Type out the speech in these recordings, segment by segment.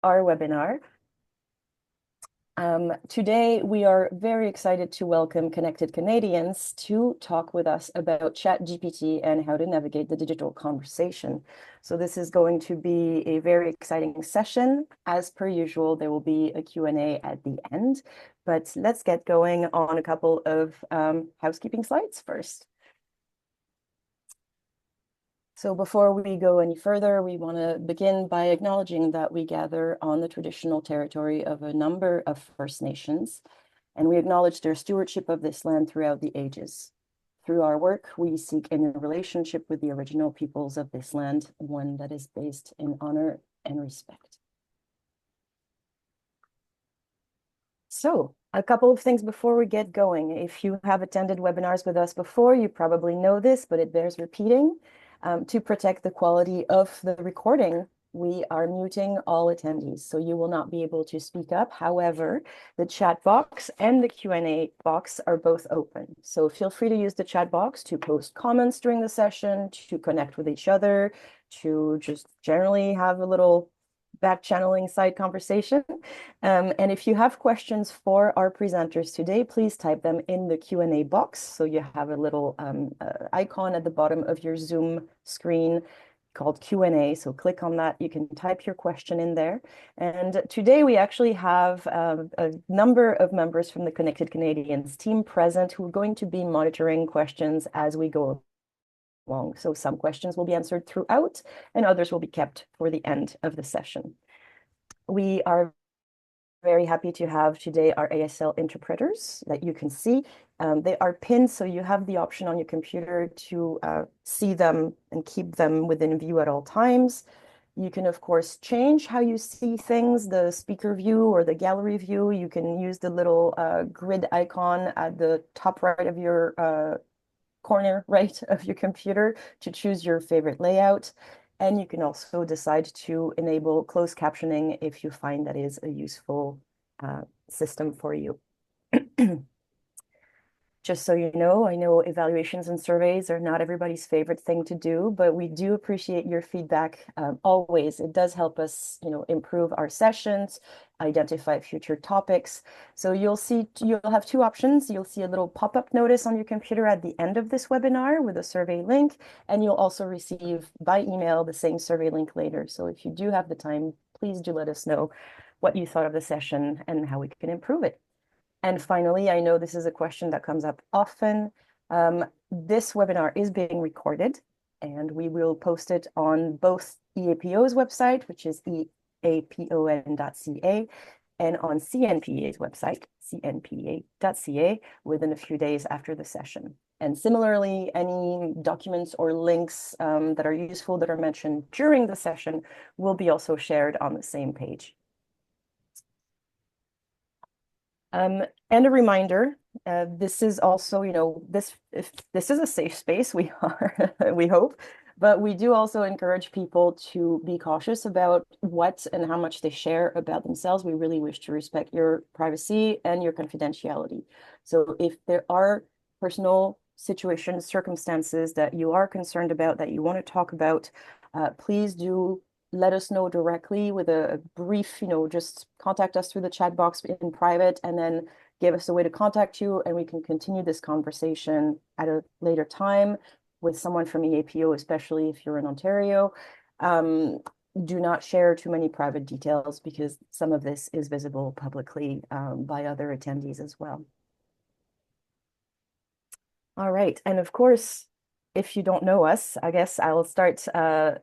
our webinar. Today, we are very excited to welcome Connected Canadians to talk with us about ChatGPT and how to navigate the digital conversation. So this is going to be a very exciting session. As per usual, there will be a Q&A at the end, but let's get going on a couple of housekeeping slides first. So before we go any further, we want to begin by acknowledging that we gather on the traditional territory of a number of First Nations, and we acknowledge their stewardship of this land throughout the ages. Through our work, we seek in a relationship with the original peoples of this land, one that is based in honor and respect. So, a couple of things before we get going. If you have attended webinars with us before, you probably know this, but it bears repeating. To protect the quality of the recording, we are muting all attendees, so you will not be able to speak up. However, the chat box and the Q&A box are both open. So feel free to use the chat box to post comments during the session, to connect with each other, to just generally have a little back channeling side conversation. And if you have questions for our presenters today, please type them in the Q&A box. So you have a little icon at the bottom of your Zoom screen called Q&A. So click on that. You can type your question in there. And today we actually have a number of members from the Connected Canadians team present who are going to be monitoring questions as we go along. So some questions will be answered throughout and others will be kept for the end of the session. We are very happy to have today our ASL interpreters that you can see. They are pinned, so you have the option on your computer to see them and keep them within view at all times. You can, of course, change how you see things, the speaker view or the gallery view. You can use the little grid icon at the top right of your corner right of your computer to choose your favorite layout. And you can also decide to enable closed captioning if you find that is a useful system for you. Just so you know, I know evaluations and surveys are not everybody's favorite thing to do, but we do appreciate your feedback always. It does help us, improve our sessions, identify future topics. So you'll have two options. You'll see a little pop-up notice on your computer at the end of this webinar with a survey link, and you'll also receive by email the same survey link later. So if you do have the time, please do let us know what you thought of the session and how we can improve it. And finally, I know this is a question that comes up often. This webinar is being recorded, and we will post it on both EAPO's website, which is eapon.ca, and on CNPEA's website, cnpea.ca, within a few days after the session. And similarly, any documents or links that are useful that are mentioned during the session will be also shared on the same page. And a reminder, this is also, this is a safe space, we hope, but we do also encourage people to be cautious about what and how much they share about themselves. We really wish to respect your privacy and your confidentiality. So if there are personal situations, circumstances that you are concerned about, that you want to talk about, please do let us know directly with a brief, just contact us through the chat box in private and then give us a way to contact you and we can continue this conversation at a later time with someone from EAPO, especially if you're in Ontario. Do not share too many private details because some of this is visible publicly by other attendees as well. All right, and of course, if you don't know us, I guess I'll start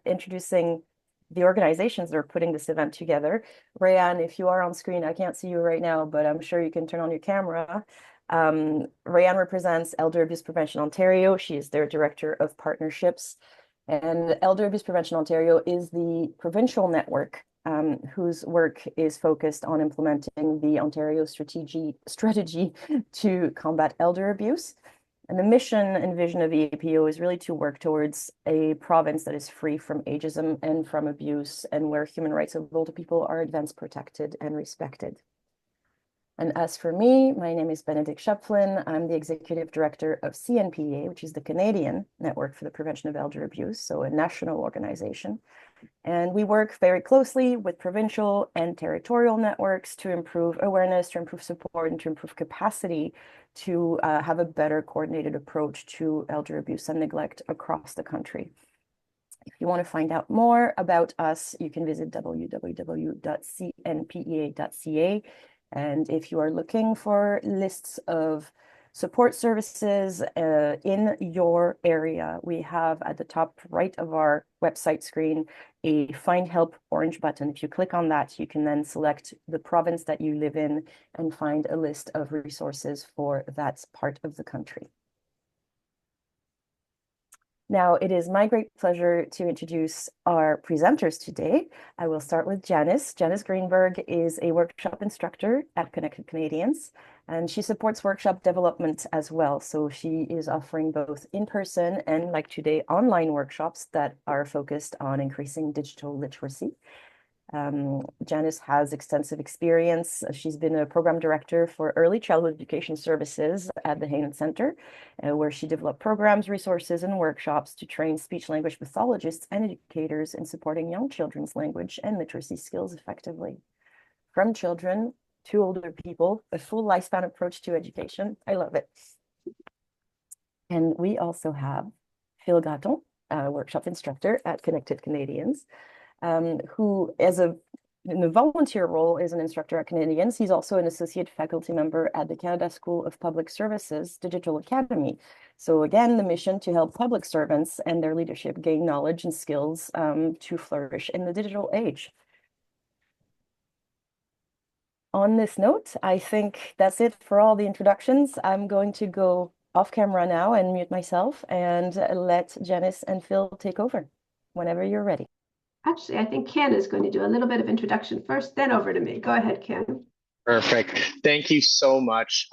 introducing the organizations that are putting this event together. Rayanne, if you are on screen, I can't see you right now, but I'm sure you can turn on your camera. Rayanne represents Elder Abuse Prevention Ontario. She is their Director of Partnerships. And Elder Abuse Prevention Ontario is the provincial network whose work is focused on implementing the Ontario strategy to combat elder abuse. And the mission and vision of EAPO is really to work towards a province that is free from ageism and from abuse, and where human rights of older people are advanced, protected, and respected. And as for me, my name is Benedict Schöpflin. I'm the Executive Director of CNPEA, which is the Canadian Network for the Prevention of Elder Abuse, so a national organization. And we work very closely with provincial and territorial networks to improve awareness, to improve support, and to improve capacity to have a better coordinated approach to elder abuse and neglect across the country. If you want to find out more about us, you can visit www.cnpea.ca. And if you are looking for lists of support services in your area, we have at the top right of our website screen a Find Help orange button. If you click on that, you can then select the province that you live in and find a list of resources for that part of the country. Now, it is my great pleasure to introduce our presenters today. I will start with Janice. Janice Greenberg is a workshop instructor at Connected Canadians, and she supports workshop development as well. So she is offering both in-person and, like today, online workshops that are focused on increasing digital literacy. Janice has extensive experience. She's been a program director for early childhood education services at the Hanen Center, where she developed programs, resources, and workshops to train speech-language pathologists and educators in supporting young children's language and literacy skills effectively. From children to older people, a full lifespan approach to education. I love it. And we also have Phil Gratton, a workshop instructor at Connected Canadians, who in a volunteer role is an instructor at Canadians. He's also an associate faculty member at the Canada School of Public Services Digital Academy. So again, the mission to help public servants and their leadership gain knowledge and skills to flourish in the digital age. On this note, I think that's it for all the introductions. I'm going to go off camera now and mute myself and let Janice and Phil take over whenever you're ready. Actually, I think Ken is going to do a little bit of introduction first, then over to me. Go ahead, Ken. Perfect. Thank you so much.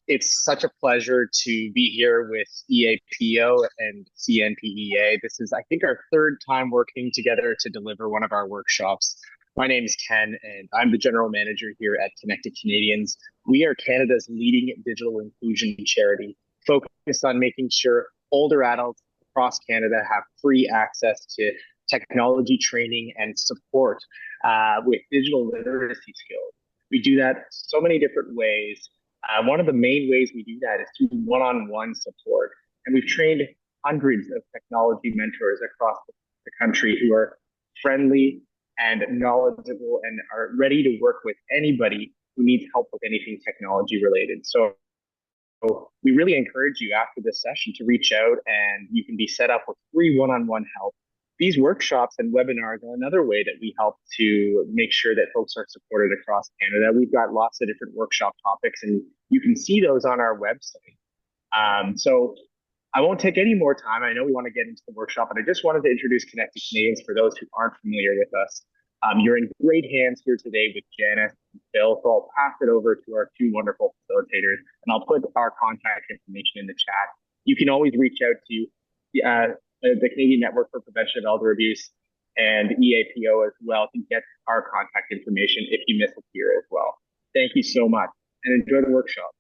It's such a pleasure to be here with EAPO and CNPEA. This is, I think, our third time working together to deliver one of our workshops. My name is Ken, and I'm the general manager here at Connected Canadians. We are Canada's leading digital inclusion charity, focused on making sure older adults across Canada have free access to technology training and support with digital literacy skills. We do that so many different ways. One of the main ways we do that is through one-on-one support. And we've trained hundreds of technology mentors across the country who are friendly and knowledgeable and are ready to work with anybody who needs help with anything technology related. So we really encourage you after this session to reach out, and you can be set up with free one-on-one help. These workshops and webinars are another way that we help to make sure that folks are supported across Canada. We've got lots of different workshop topics, and you can see those on our website. So I won't take any more time. I know we want to get into the workshop, but I just wanted to introduce Connected Canadians for those who aren't familiar with us. You're in great hands here today with Janice and Phil, so I'll pass it over to our two wonderful facilitators, and I'll put our contact information in the chat. You can always reach out to the Canadian Network for Prevention of Elder Abuse and EAPO as well to get our contact information if you miss it here as well. Thank you so much, and enjoy the workshop.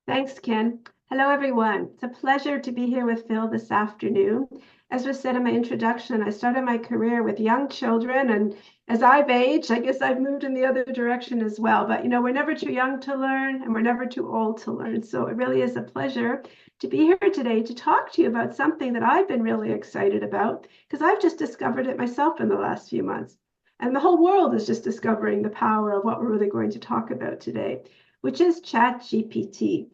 Thanks, Ken. Hello, everyone. It's a pleasure to be here with Phil this afternoon. As was said in my introduction, I started my career with young children, and as I've aged, I guess I've moved in the other direction as well. But, you know, we're never too young to learn, and we're never too old to learn. So it really is a pleasure to be here today to talk to you about something that I've been really excited about, because I've just discovered it myself in the last few months. And the whole world is just discovering the power of what we're really going to talk about today, which is ChatGPT.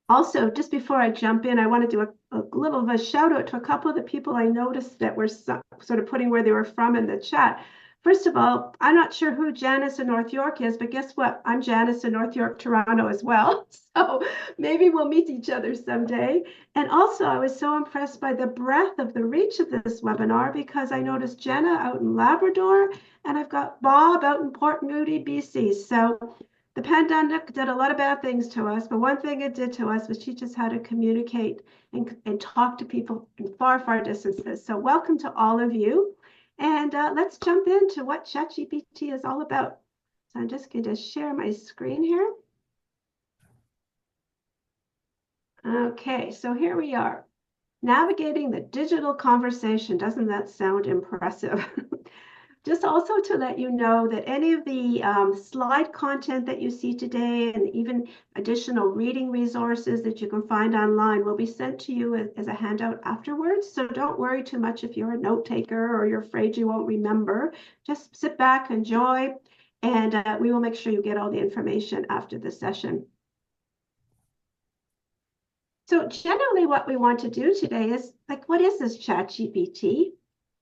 Also, just before I jump in, I want to do a little of a shout out to a couple of the people I noticed that were sort of putting where they were from in the chat. First of all, I'm not sure who Janice in North York is, but guess what? I'm Janice in North York, Toronto as well. So maybe we'll meet each other someday. And also, I was so impressed by the breadth of the reach of this webinar, because I noticed Jenna out in Labrador, and I've got Bob out in Port Moody, BC. So the pandemic did a lot of bad things to us, but one thing it did to us was teach us how to communicate and talk to people in far, far distances. So welcome to all of you. And let's jump into what ChatGPT is all about. So I'm just going to share my screen here. Okay, so here we are. Navigating the digital conversation. Doesn't that sound impressive? Just also to let you know that any of the slide content that you see today and even additional reading resources that you can find online will be sent to you as a handout afterwards. So don't worry too much if you're a note taker or you're afraid you won't remember. Just sit back, enjoy, and we will make sure you get all the information after the session. So generally what we want to do today is like, what is this ChatGPT?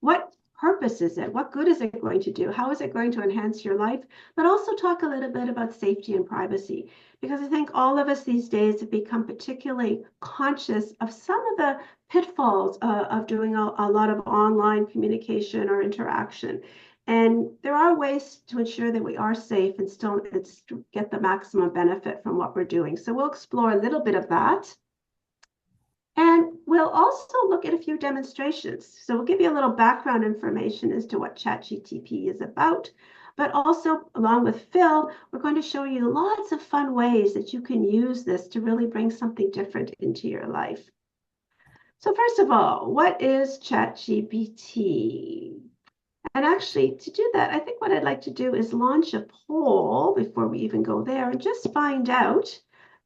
What purpose is it? What good is it going to do? How is it going to enhance your life? But also talk a little bit about safety and privacy, because I think all of us these days have become particularly conscious of some of the pitfalls of doing a lot of online communication or interaction. And there are ways to ensure that we are safe and still get the maximum benefit from what we're doing. So we'll explore a little bit of that. And we'll also look at a few demonstrations. So we'll give you a little background information as to what ChatGPT is about. But also, along with Phil, we're going to show you lots of fun ways that you can use this to really bring something different into your life. So first of all, what is ChatGPT? And actually, to do that, I think what I'd like to do is launch a poll before we even go there and just find out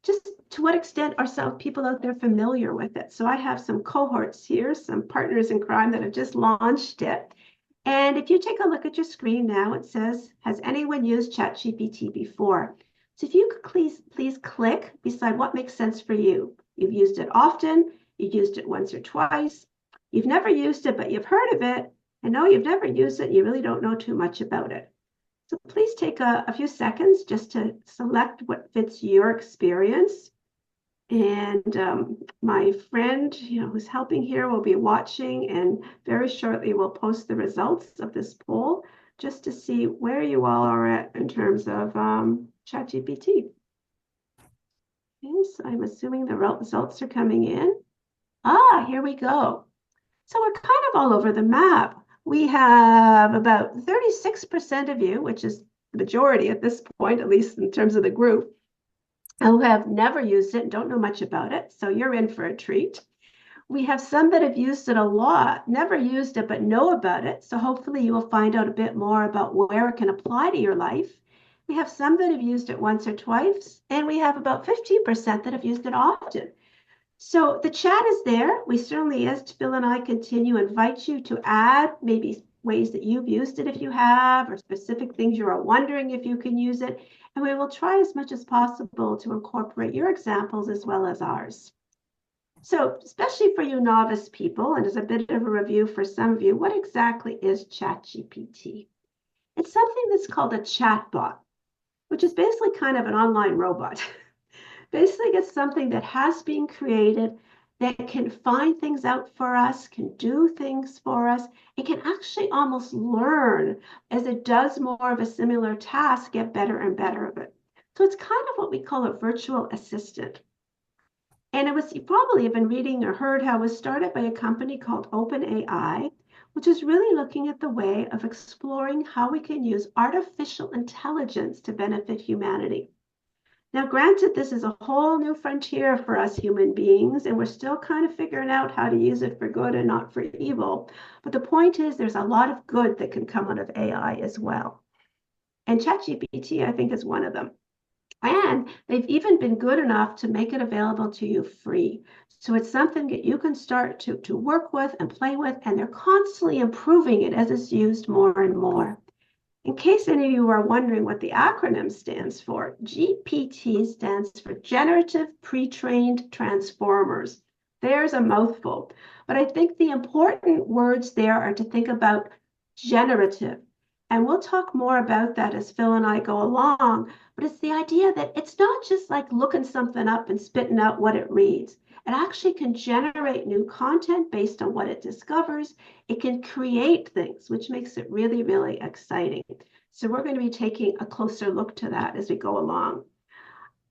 just to what extent are some people out there familiar with it. So I have some cohorts here, some partners in crime that have just launched it. And if you take a look at your screen now, it says, has anyone used ChatGPT before? So if you could please click beside what makes sense for you. You've used it often, you've used it once or twice, you've never used it, but you've heard of it. I know you've never used it, you really don't know too much about it. So please take a few seconds just to select what fits your experience. And my friend, who's helping here will be watching, and very shortly we'll post the results of this poll just to see where you all are at in terms of ChatGPT. Okay, so I'm assuming the results are coming in. Here we go. So we're kind of all over the map. We have about 36% of you, which is the majority at this point, at least in terms of the group, who have never used it and don't know much about it. So you're in for a treat. We have some that have used it a lot, never used it, but know about it. So hopefully you will find out a bit more about where it can apply to your life. We have some that have used it once or twice, and we have about 15% that have used it often. So the chat is there. We certainly, as Phil and I continue, invite you to add maybe ways that you've used it if you have, or specific things you are wondering if you can use it. And we will try as much as possible to incorporate your examples as well as ours. So especially for you novice people, and as a bit of a review for some of you, what exactly is ChatGPT? It's something that's called a chatbot, which is basically kind of an online robot. Basically, it's something that has been created that can find things out for us, can do things for us. It can actually almost learn as it does more of a similar task, get better and better of it. So it's kind of what we call a virtual assistant. And you probably have been reading or heard how it was started by a company called OpenAI, which is really looking at the way of exploring how we can use artificial intelligence to benefit humanity. Now, granted, this is a whole new frontier for us human beings, and we're still kind of figuring out how to use it for good and not for evil. But the point is, there's a lot of good that can come out of AI as well. And ChatGPT, I think, is one of them. And they've even been good enough to make it available to you free. So it's something that you can start to work with and play with, and they're constantly improving it as it's used more and more. In case any of you are wondering what the acronym stands for, GPT stands for Generative Pre-trained Transformers. There's a mouthful, but I think the important words there are to think about generative. And we'll talk more about that as Phil and I go along, but it's the idea that it's not just like looking something up and spitting out what it reads. It actually can generate new content based on what it discovers. It can create things, which makes it really, really exciting. So we're going to be taking a closer look to that as we go along.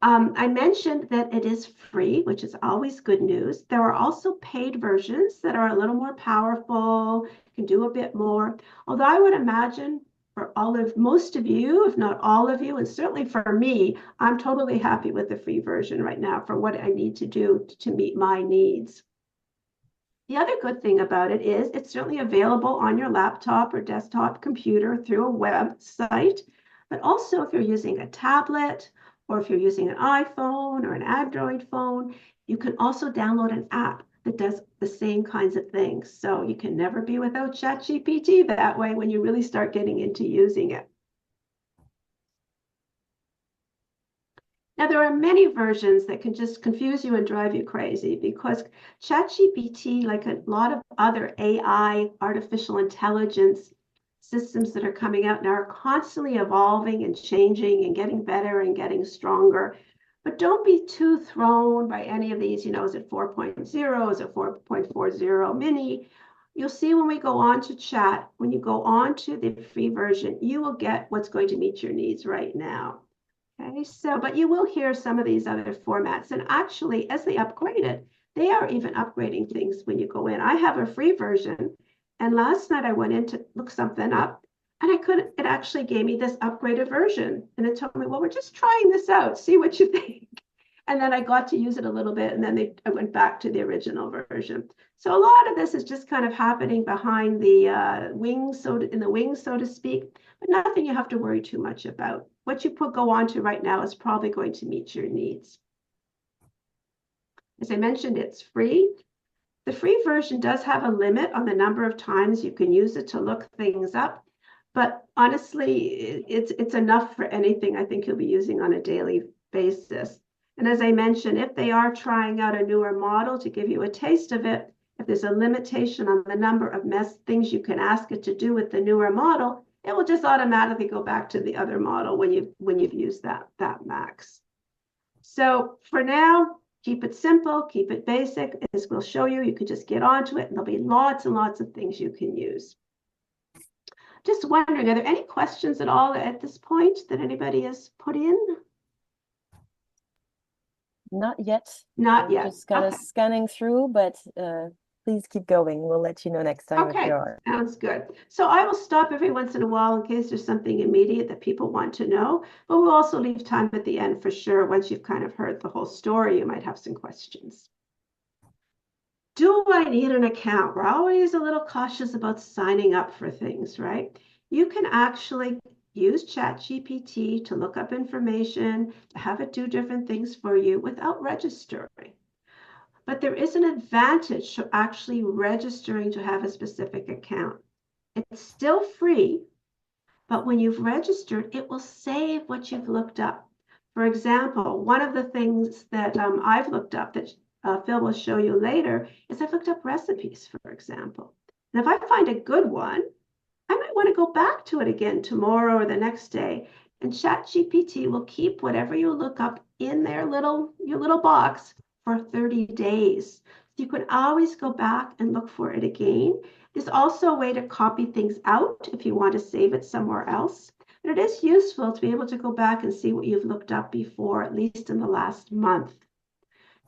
I mentioned that it is free, which is always good news. There are also paid versions that are a little more powerful, can do a bit more. Although I would imagine for most of you, if not all of you, and certainly for me, I'm totally happy with the free version right now for what I need to do to meet my needs. The other good thing about it is it's certainly available on your laptop or desktop computer through a website, but also if you're using a tablet or if you're using an iPhone or an Android phone, you can also download an app that does the same kinds of things. So you can never be without ChatGPT that way when you really start getting into using it. Now, there are many versions that can just confuse you and drive you crazy because ChatGPT, like a lot of other AI, artificial intelligence systems that are coming out now, are constantly evolving and changing and getting better and getting stronger. But don't be too thrown by any of these. Is it 4.0? Is it 4.40 mini? You'll see when we go on to chat, when you go on to the free version, you will get what's going to meet your needs right now. Okay, but you will hear some of these other formats. And actually, as they upgrade it, they are even upgrading things when you go in. I have a free version. And last night I went in to look something up and it actually gave me this upgraded version. And it told me, well, we're just trying this out, see what you think. And then I got to use it a little bit. And then I went back to the original version. So a lot of this is just kind of happening behind the wings, so to speak, but nothing you have to worry too much about. What you go on to right now is probably going to meet your needs. As I mentioned, it's free. The free version does have a limit on the number of times you can use it to look things up. But honestly, it's enough for anything I think you'll be using on a daily basis. And as I mentioned, if they are trying out a newer model to give you a taste of it, if there's a limitation on the number of things you can ask it to do with the newer model, it will just automatically go back to the other model when you've used that max. So for now, keep it simple, keep it basic. As we'll show you, you can just get onto it and there'll be lots and lots of things you can use. Just wondering, are there any questions at all at this point that anybody has put in? Not yet. Not yet. Just kind of scanning through, but please keep going. We'll let you know next time if there are. Sounds good. So I will stop every once in a while in case there's something immediate that people want to know, but we'll also leave time at the end for sure. Once you've kind of heard the whole story, you might have some questions. Do I need an account? We're always a little cautious about signing up for things, right? You can actually use ChatGPT to look up information, to have it do different things for you without registering. But there is an advantage to actually registering to have a specific account. It's still free, but when you've registered, it will save what you've looked up. For example, one of the things that I've looked up that Phil will show you later is I've looked up recipes, for example. And if I find a good one, I might want to go back to it again tomorrow or the next day. And ChatGPT will keep whatever you look up in your little box for 30 days. So you can always go back and look for it again. There's also a way to copy things out if you want to save it somewhere else. But it is useful to be able to go back and see what you've looked up before, at least in the last month.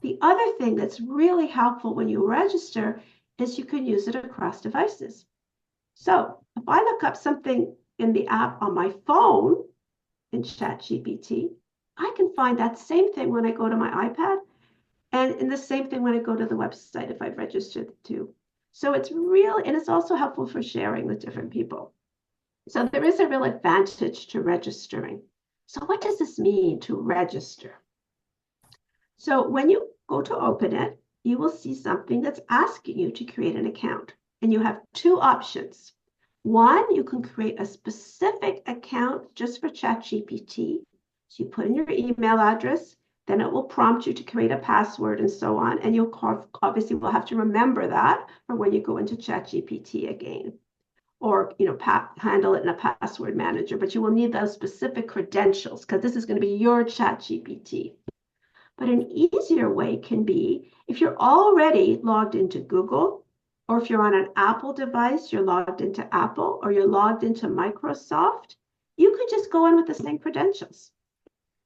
The other thing that's really helpful when you register is you can use it across devices. So if I look up something in the app on my phone in ChatGPT, I can find that same thing when I go to my iPad and in the same thing when I go to the website if I've registered too. So it's real, and it's also helpful for sharing with different people. So there is a real advantage to registering. So what does this mean to register? So when you go to open it, you will see something that's asking you to create an account. And you have two options. One, you can create a specific account just for ChatGPT. So you put in your email address, then it will prompt you to create a password and so on. And you'll obviously will have to remember that for when you go into ChatGPT again. Or handle it in a password manager, but you will need those specific credentials because this is going to be your ChatGPT. But an easier way can be if you're already logged into Google, or if you're on an Apple device, you're logged into Apple, or you're logged into Microsoft, you can just go in with the same credentials,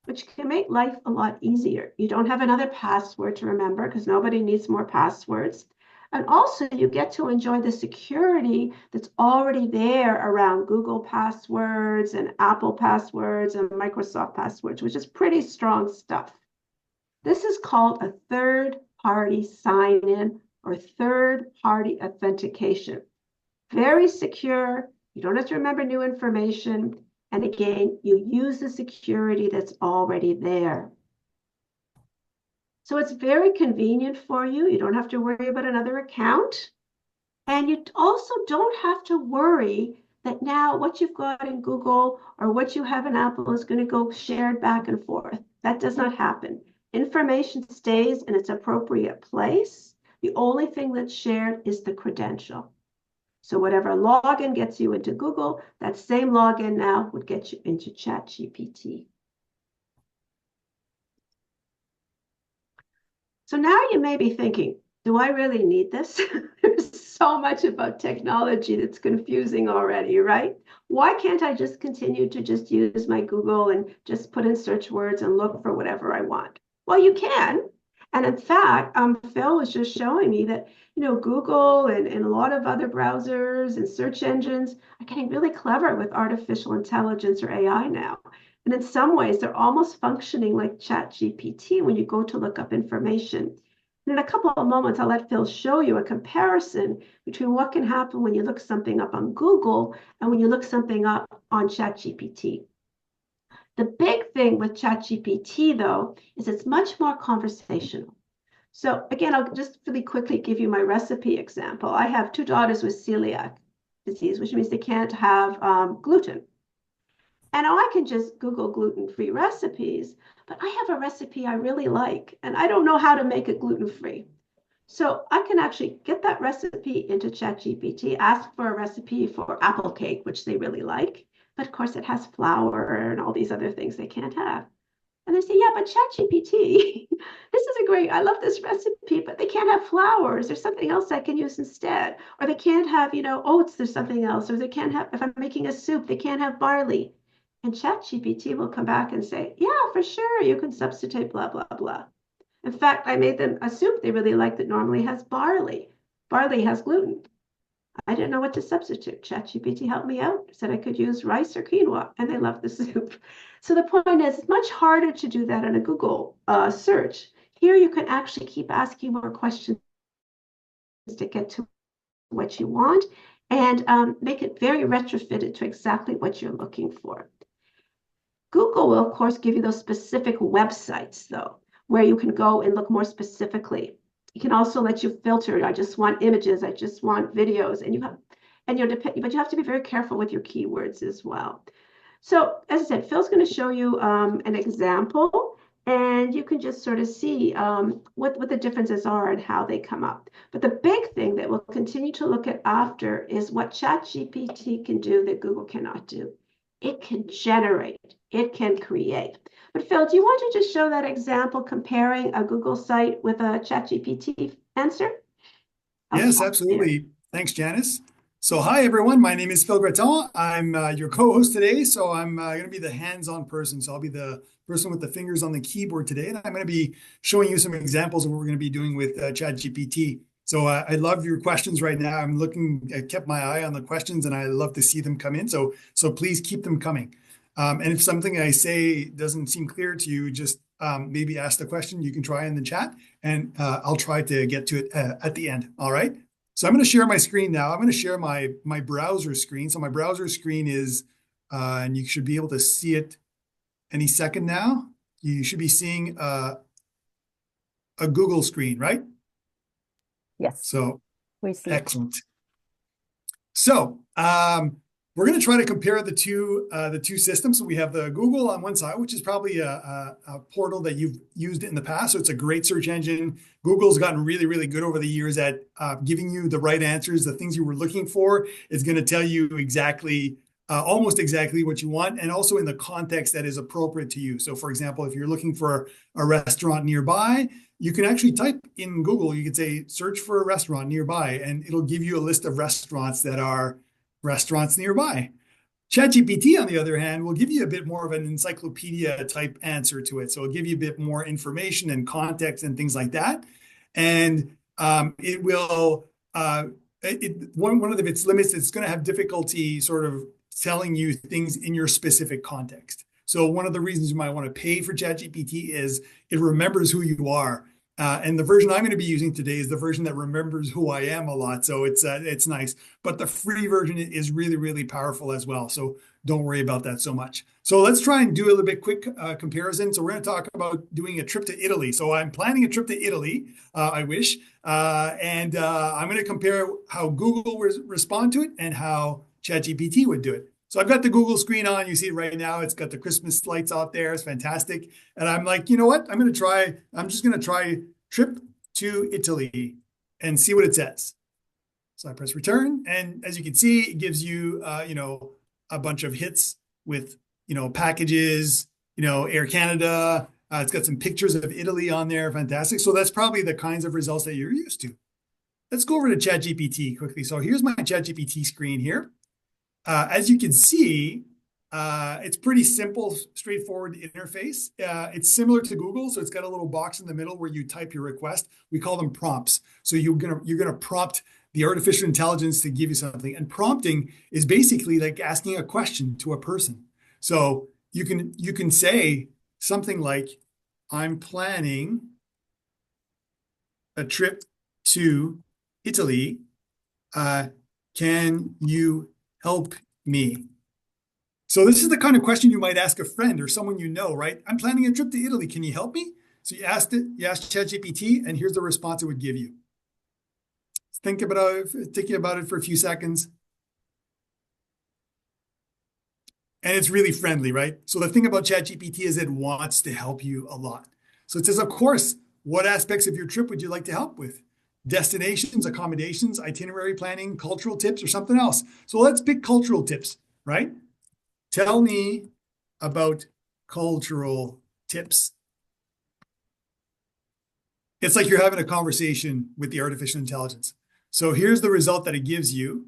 which can make life a lot easier. You don't have another password to remember because nobody needs more passwords. And also you get to enjoy the security that's already there around Google passwords and Apple passwords and Microsoft passwords, which is pretty strong stuff. This is called a third-party sign-in or third-party authentication. Very secure. You don't have to remember new information. And again, you use the security that's already there. So it's very convenient for you. You don't have to worry about another account. And you also don't have to worry that now what you've got in Google or what you have in Apple is going to go shared back and forth. That does not happen. Information stays in its appropriate place. The only thing that's shared is the credential. So whatever login gets you into Google, that same login now would get you into ChatGPT. So now you may be thinking, do I really need this? There's so much about technology that's confusing already, right? Why can't I just continue to just use my Google and just put in search words and look for whatever I want? Well, you can. And in fact, Phil was just showing me that, Google and a lot of other browsers and search engines are getting really clever with artificial intelligence or AI now. And in some ways, they're almost functioning like ChatGPT when you go to look up information. And in a couple of moments, I'll let Phil show you a comparison between what can happen when you look something up on Google and when you look something up on ChatGPT. The big thing with ChatGPT, though, is it's much more conversational. So again, I'll just really quickly give you my recipe example. I have 2 daughters with celiac disease, which means they can't have gluten. And I can just Google gluten-free recipes, but I have a recipe I really like, and I don't know how to make it gluten-free. So I can actually get that recipe into ChatGPT, ask for a recipe for apple cake, which they really like. But of course, it has flour and all these other things they can't have. And they say, yeah, but ChatGPT, this is I love this recipe, but they can't have flour. Is there something else I can use instead? Or they can't have, oats, there's something else. Or they can't have, if I'm making a soup, they can't have barley. And ChatGPT will come back and say, yeah, for sure, you can substitute blah, blah, blah. In fact, I made them a soup they really like that normally has barley. Barley has gluten. I didn't know what to substitute. ChatGPT helped me out, said I could use rice or quinoa, and they loved the soup. So the point is, it's much harder to do that in a Google search. Here you can actually keep asking more questions to get to what you want and make it very retrofitted to exactly what you're looking for. Google will, of course, give you those specific websites, though, where you can go and look more specifically. It can also let you filter. I just want images. I just want videos. But you have to be very careful with your keywords as well. So as I said, Phil's going to show you an example, and you can just sort of see what the differences are and how they come up. But the big thing that we'll continue to look at after is what ChatGPT can do that Google cannot do. It can generate. It can create. But Phil, do you want to just show that example comparing a Google site with a ChatGPT answer? Yes, absolutely. Thanks, Janice. So hi, everyone. My name is Phil Breton. I'm your co-host today. So I'm going to be the hands-on person. So I'll be the person with the fingers on the keyboard today. And I'm going to be showing you some examples of what we're going to be doing with ChatGPT. So I love your questions right now. I kept my eye on the questions and I love to see them come in. So please keep them coming. And if something I say doesn't seem clear to you, just maybe ask the question. You can try in the chat and I'll try to get to it at the end. All right. So I'm going to share my screen now. I'm going to share my browser screen. So my browser screen is, and you should be able to see it any second now. You should be seeing a Google screen, right? Yes. So we see. Excellent. So we're going to try to compare the two systems. So we have the Google on one side, which is probably a portal that you've used in the past. So it's a great search engine. Google's gotten really, really good over the years at giving you the right answers, the things you were looking for. It's going to tell you exactly, almost exactly what you want, and also in the context that is appropriate to you. So for example, if you're looking for a restaurant nearby, you can actually type in Google, you could say, search for a restaurant nearby, and it'll give you a list of restaurants that are restaurants nearby. ChatGPT, on the other hand, will give you a bit more of an encyclopedia type answer to it. So it'll give you a bit more information and context and things like that. And it will, one of its limits, it's going to have difficulty sort of telling you things in your specific context. So one of the reasons you might want to pay for ChatGPT is it remembers who you are. And the version I'm going to be using today is the version that remembers who I am a lot. So it's nice. But the free version is really, really powerful as well. So don't worry about that so much. So let's try and do a little bit quick comparison. So we're going to talk about doing a trip to Italy. So I'm planning a trip to Italy, I wish. And I'm going to compare how Google will respond to it and how ChatGPT would do it. So I've got the Google screen on. You see it right now. It's got the Christmas lights out there. It's fantastic. And I'm like, you know what? I'm just going to try trip to Italy and see what it says. So I press return. And as you can see, it gives you, a bunch of hits with, packages, Air Canada. It's got some pictures of Italy on there. Fantastic. So that's probably the kinds of results that you're used to. Let's go over to ChatGPT quickly. So here's my ChatGPT screen here. As you can see, it's pretty simple, straightforward interface. It's similar to Google, so it's got a little box in the middle where you type your request. We call them prompts. So you're gonna prompt the artificial intelligence to give you something. And prompting is basically like asking a question to a person. So you can say something like, "I'm planning a trip to Italy. Can you help me?" So this is the kind of question you might ask a friend or someone you know, right? "I'm planning a trip to Italy. Can you help me?" So you asked ChatGPT, and here's the response it would give you. Thinking about it for a few seconds. And it's really friendly, right? So the thing about ChatGPT is it wants to help you a lot. So it says, of course, what aspects of your trip would you like to help with? Destinations, accommodations, itinerary planning, cultural tips, or something else. So let's pick cultural tips, right? Tell me about cultural tips. It's like you're having a conversation with the artificial intelligence. So here's the result that it gives you.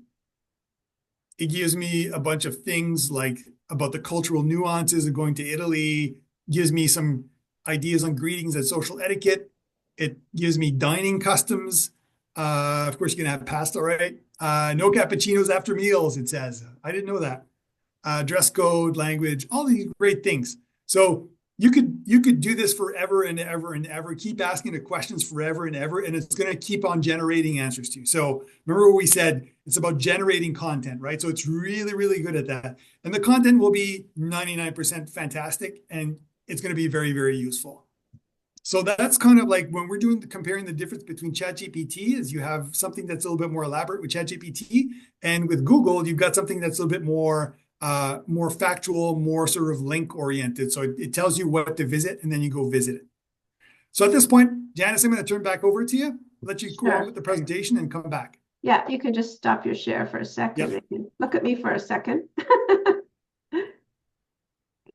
It gives me a bunch of things like about the cultural nuances of going to Italy, gives me some ideas on greetings and social etiquette. It gives me dining customs. Of course, you're going to have pasta, right? No cappuccinos after meals, it says. I didn't know that. Dress code, language, all these great things. So you could do this forever and ever and ever, keep asking the questions forever and ever, and it's going to keep on generating answers to you. So remember what we said, it's about generating content, right? So it's really, really good at that. And the content will be 99% fantastic, and it's going to be very, very useful. So that's kind of like when we're comparing the difference between ChatGPT is you have something that's a little bit more elaborate with ChatGPT, and with Google, you've got something that's a little bit more factual, more sort of link oriented. So it tells you what to visit and then you go visit it. So at this point, Janice, I'm going to turn back over to you, let you go on with the presentation and come back. Yeah, you can just stop your share for a second. Yep. You can look at me for a second. Can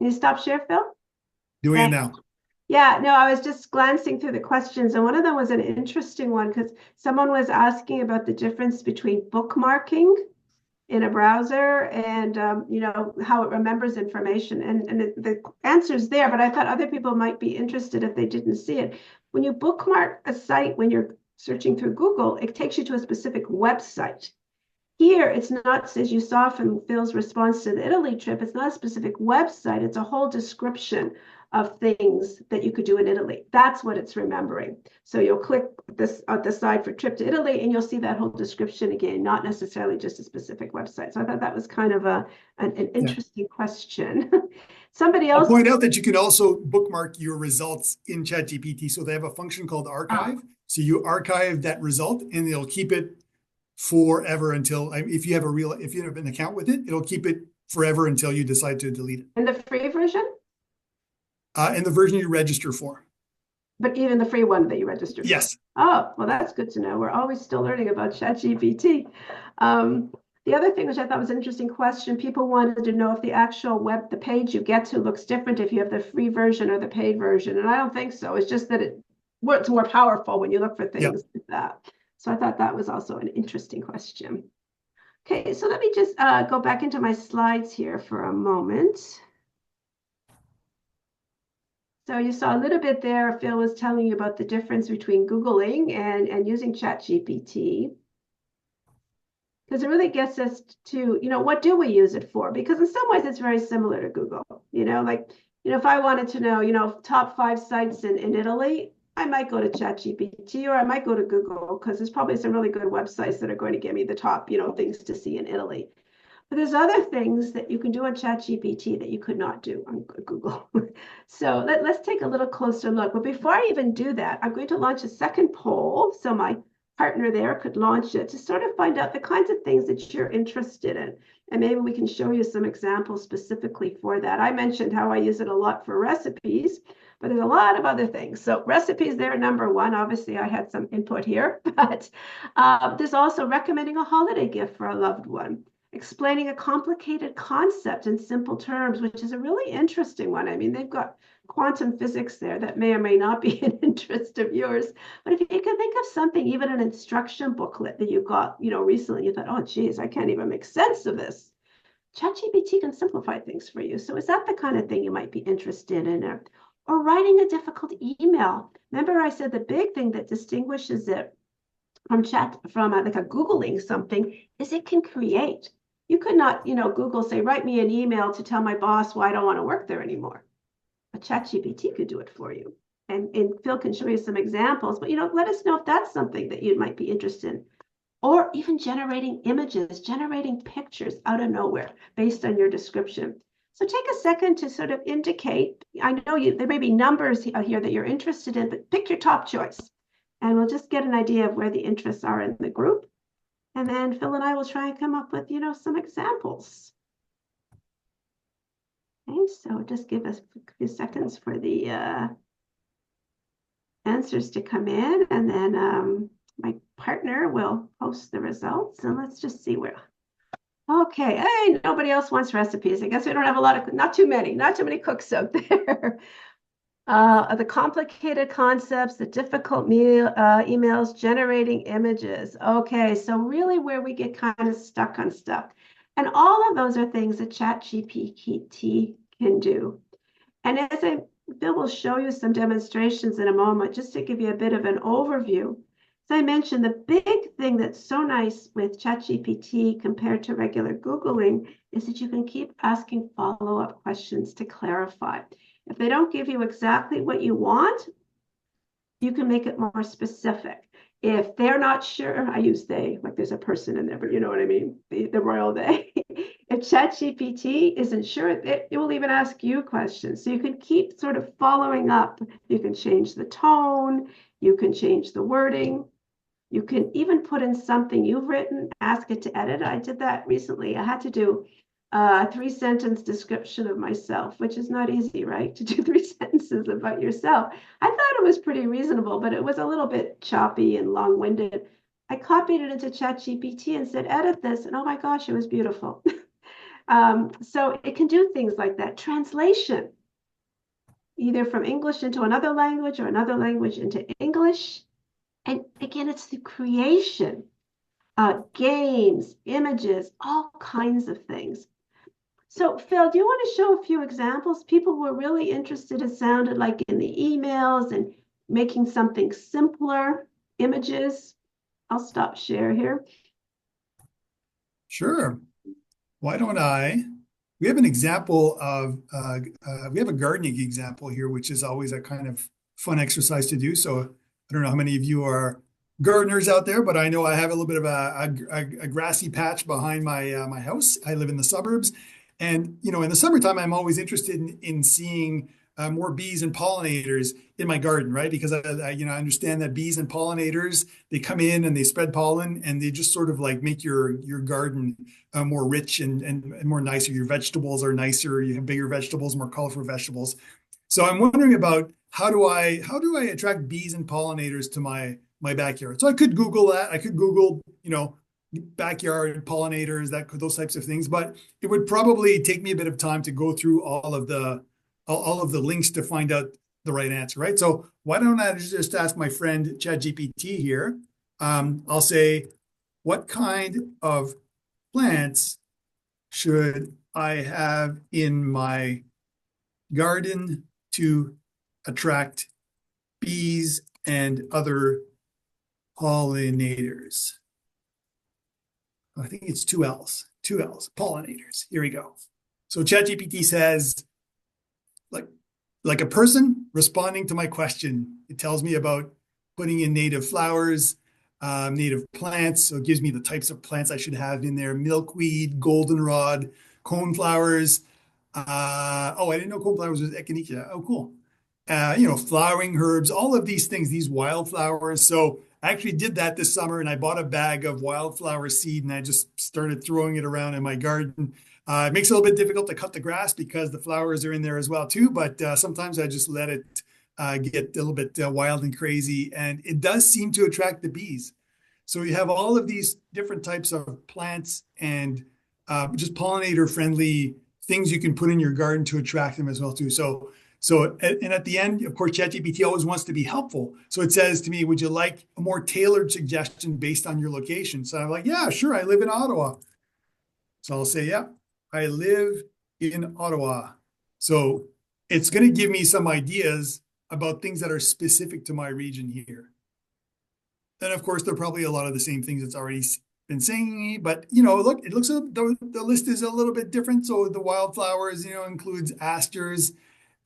you stop share, Phil? Doing it now. Yeah, no, I was just glancing through the questions, and one of them was an interesting one because someone was asking about the difference between bookmarking in a browser and how it remembers information, and the answer's there, but I thought other people might be interested if they didn't see it. When you bookmark a site, when you're searching through Google, it takes you to a specific website. Here, it's not, as you saw from Phil's response to the Italy trip, it's not a specific website, it's a whole description of things that you could do in Italy. That's what it's remembering. So you'll click this at the side for trip to Italy, and you'll see that whole description again, not necessarily just a specific website. So I thought that was kind of an interesting question. Somebody else— I'll point out that you can also bookmark your results in ChatGPT. So they have a function called archive. So you archive that result, and it'll keep it forever until, if you have an account with it, it'll keep it forever until you decide to delete it. In the free version? In the version you register for. But even the free one that you registered for? Yes. Oh, well, that's good to know. We're always still learning about ChatGPT. The other thing, which I thought was an interesting question, people wanted to know if the actual the page you get to looks different if you have the free version or the paid version. And I don't think so. It's just that it's more powerful when you look for things like that. So I thought that was also an interesting question. Okay, so let me just go back into my slides here for a moment. So you saw a little bit there, Phil was telling you about the difference between Googling and using ChatGPT. Because it really gets us to, what do we use it for? Because in some ways it's very similar to Google. If I wanted to know, top 5 sites in Italy, I might go to ChatGPT or I might go to Google because there's probably some really good websites that are going to give me the top, things to see in Italy. But there's other things that you can do on ChatGPT that you could not do on Google. So let's take a little closer look. But before I even do that, I'm going to launch a second poll. So my partner there could launch it to sort of find out the kinds of things that you're interested in. And maybe we can show you some examples specifically for that. I mentioned how I use it a lot for recipes, but there's a lot of other things. So recipes there, number one. Obviously, I had some input here, but there's also recommending a holiday gift for a loved one, explaining a complicated concept in simple terms, which is a really interesting one. I mean, they've got quantum physics there that may or may not be an interest of yours. But if you can think of something, even an instruction booklet that you got, recently, you thought, oh, geez, I can't even make sense of this. ChatGPT can simplify things for you. So is that the kind of thing you might be interested in? Or writing a difficult email. Remember I said the big thing that distinguishes it from like a Googling something is it can create. You could not, Google say, write me an email to tell my boss why I don't want to work there anymore. But ChatGPT could do it for you. And Phil can show you some examples, but let us know if that's something that you might be interested in. Or even generating images, generating pictures out of nowhere based on your description. So take a second to sort of indicate, I know there may be numbers here that you're interested in, but pick your top choice. And we'll just get an idea of where the interests are in the group. And then Phil and I will try and come up with, some examples. Okay, so just give us a few seconds for the answers to come in. And then my partner will post the results. And let's just see where. Okay, hey, nobody else wants recipes. I guess we don't have not too many cooks out there. The complicated concepts, the difficult emails, generating images. Okay, so really where we get kind of stuck on stuff. And all of those are things that ChatGPT can do. And Bill will show you some demonstrations in a moment, just to give you a bit of an overview. As I mentioned, the big thing that's so nice with ChatGPT compared to regular Googling is that you can keep asking follow-up questions to clarify. If they don't give you exactly what you want, you can make it more specific. If they're not sure, I use they, like there's a person in there, but you know what I mean, the royal they. If ChatGPT isn't sure, it will even ask you questions. So you can keep sort of following up. You can change the tone, you can change the wording. You can even put in something you've written, ask it to edit. I did that recently. I had to do a 3-sentence description of myself, which is not easy, right? To do 3 sentences about yourself. I thought it was pretty reasonable, but it was a little bit choppy and long-winded. I copied it into ChatGPT and said, edit this. And oh my gosh, it was beautiful. So it can do things like that. Translation, either from English into another language or another language into English. And again, it's the creation, games, images, all kinds of things. So Phil, do you want to show a few examples? People were really interested, it sounded like, in the emails and making something simpler, images. I'll stop share here. Sure. Why don't we have an example of, we have a gardening example here, which is always a kind of fun exercise to do. So I don't know how many of you are gardeners out there, but I know I have a little bit of a grassy patch behind my house. I live in the suburbs. And, in the summertime, I'm always interested in seeing more bees and pollinators in my garden, right? Because I understand that bees and pollinators, they come in and they spread pollen and they just sort of like make your garden more rich and more nicer. Your vegetables are nicer. You have bigger vegetables, more colorful vegetables. So I'm wondering about how do I attract bees and pollinators to my backyard? So I could Google that. I could Google, backyard pollinators, those types of things. But it would probably take me a bit of time to go through all of the links to find out the right answer, right? So why don't I just ask my friend ChatGPT here? I'll say, what kind of plants should I have in my garden to attract bees and other pollinators? I think it's two L's, pollinators. Here we go. So ChatGPT says, like, like a person responding to my question. It tells me about putting in native flowers, native plants. So it gives me the types of plants I should have in there: milkweed, goldenrod, coneflowers. Oh, I didn't know coneflowers was echinacea. Oh, cool. Flowering herbs, all of these things, these wildflowers. So I actually did that this summer, and I bought a bag of wildflower seed and I just started throwing it around in my garden. It makes it a little bit difficult to cut the grass because the flowers are in there as well too. But sometimes I just let it get a little bit wild and crazy, and it does seem to attract the bees. So you have all of these different types of plants and just pollinator friendly things you can put in your garden to attract them as well too. And at the end, of course, ChatGPT always wants to be helpful. So it says to me, would you like a more tailored suggestion based on your location? So I'm like, yeah, sure. I live in Ottawa. So I'll say, yeah, I live in Ottawa. So it's going to give me some ideas about things that are specific to my region here. And of course, there are probably a lot of the same things it's already been saying, but look, it looks the list is a little bit different. So the wildflowers, includes asters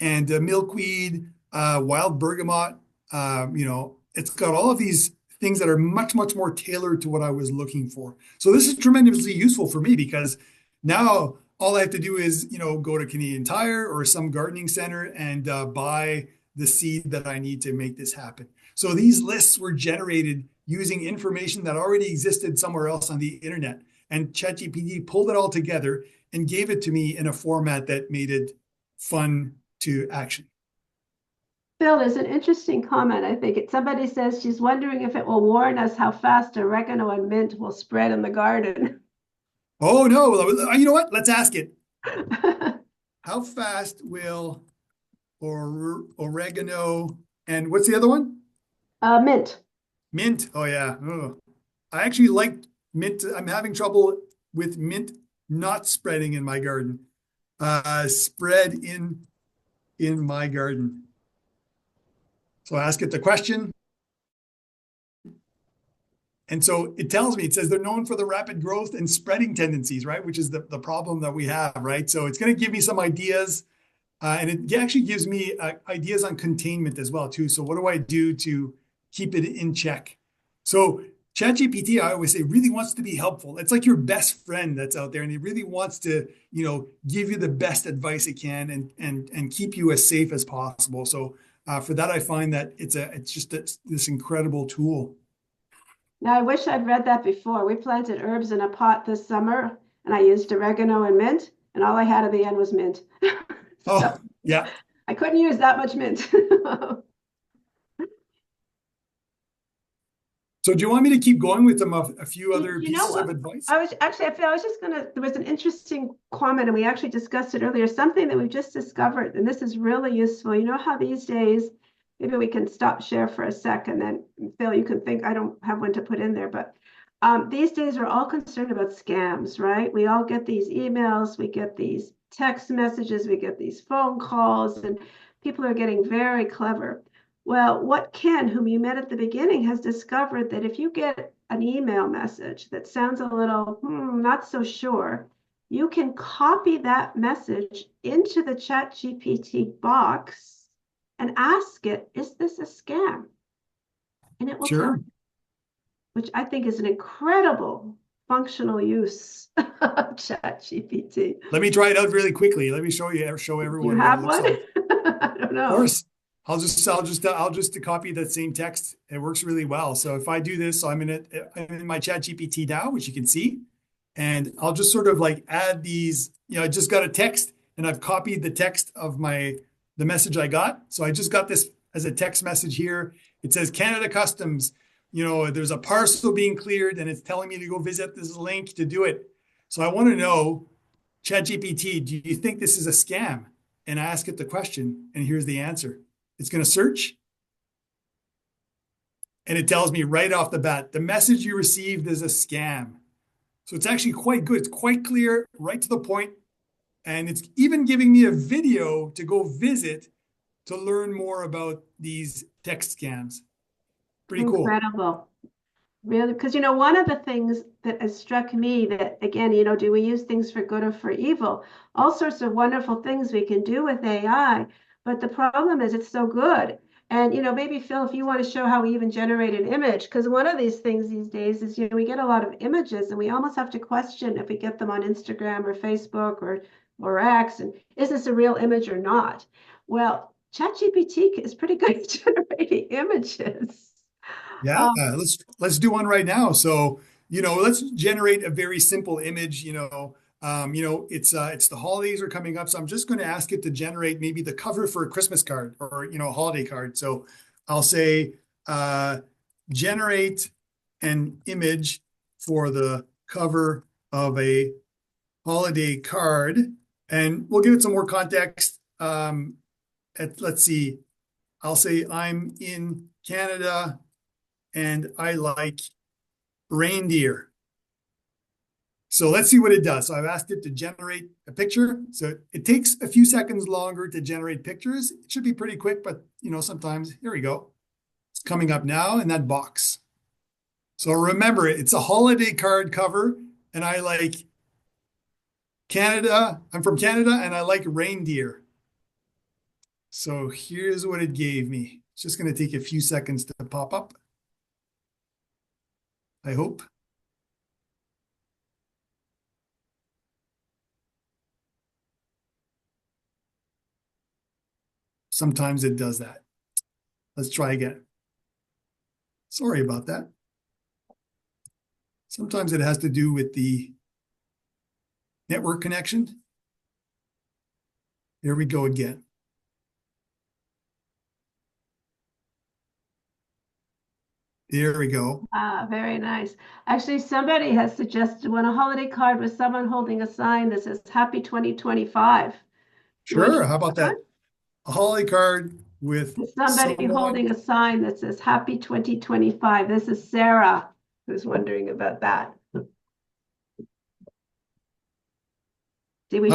and milkweed, wild bergamot. It's got all of these things that are much, much more tailored to what I was looking for. So this is tremendously useful for me because now all I have to do is, go to Canadian Tire or some gardening center and buy the seed that I need to make this happen. So these lists were generated using information that already existed somewhere else on the internet. And ChatGPT pulled it all together and gave it to me in a format that made it fun to action. Phil, there's an interesting comment. I think somebody says she's wondering if it will warn us how fast oregano and mint will spread in the garden. Oh, no. You know what? Let's ask it. How fast will oregano and what's the other one? Mint. Mint. Oh, yeah. Oh. I actually like mint. I'm having trouble with mint not spreading in my garden. Spread in my garden. So I ask it the question. And so it tells me, it says they're known for the rapid growth and spreading tendencies, right? Which is the problem that we have, right? So it's going to give me some ideas. And it actually gives me ideas on containment as well, too. So what do I do to keep it in check? So ChatGPT, I always say, really wants to be helpful. It's like your best friend that's out there, and it really wants to, give you the best advice it can and keep you as safe as possible. So for that, I find that it's just this incredible tool. Now, I wish I'd read that before. We planted herbs in a pot this summer, and I used oregano and mint, and all I had at the end was mint. Oh, yeah. I couldn't use that much mint. So do you want me to keep going with them a few other pieces of advice? I was just gonna, there was an interesting comment, and we actually discussed it earlier, something that we've just discovered, and this is really useful. You know how these days, maybe we can stop share for a second, then Phil, you can think, I don't have one to put in there, but these days we're all concerned about scams, right? We all get these emails, we get these text messages, we get these phone calls, and people are getting very clever. Well, what Ken, whom you met at the beginning, has discovered that if you get an email message that sounds a little not so sure, you can copy that message into the ChatGPT box and ask it, is this a scam? And it will tell you, which I think is an incredible functional use of ChatGPT. Let me try it out really quickly. Let me show everyone. You have one? Like. I don't know. Of course. I'll just copy that same text. It works really well. So if I do this, so I'm in my ChatGPT now, which you can see, and I'll just sort of like add these. I just got a text, and I've copied the text of the message I got. So I just got this as a text message here. It says Canada Customs. There's a parcel being cleared, and it's telling me to go visit this link to do it. So I want to know, ChatGPT, do you think this is a scam? And I ask it the question, and here's the answer. It's going to search, and it tells me right off the bat, the message you received is a scam. So it's actually quite good. It's quite clear, right to the point, and it's even giving me a video to go visit to learn more about these text scams. Pretty cool. Incredible. Really, because one of the things that has struck me that, again, do we use things for good or for evil? All sorts of wonderful things we can do with AI. but the problem is it's so good. And, maybe Phil, if you want to show how we even generate an image, because one of these things these days is, we get a lot of images and we almost have to question if we get them on Instagram or Facebook or X, and is this a real image or not? Well, ChatGPT is pretty good at generating images. Yeah, let's do one right now. So, let's generate a very simple image. It's the holidays are coming up, so I'm just going to ask it to generate maybe the cover for a Christmas card or a holiday card. So I'll say generate an image for the cover of a holiday card, and we'll give it some more context. Let's see. I'll say I'm in Canada and I like reindeer. So let's see what it does. So I've asked it to generate a picture. So it takes a few seconds longer to generate pictures. It should be pretty quick, but sometimes, here we go. It's coming up now in that box. So remember, it's a holiday card cover, and I like Canada. I'm from Canada and I like reindeer. So here's what it gave me. It's just going to take a few seconds to pop up, I hope. Sometimes it does that. Let's try again. Sorry about that. Sometimes it has to do with the network connection. Here we go again. There we go. Ah, very nice. Actually, somebody has suggested one a holiday card with someone holding a sign that says Happy 2025. Sure. How about that? A holiday card with somebody holding a sign that says Happy 2025. This is Sarah who's wondering about that. How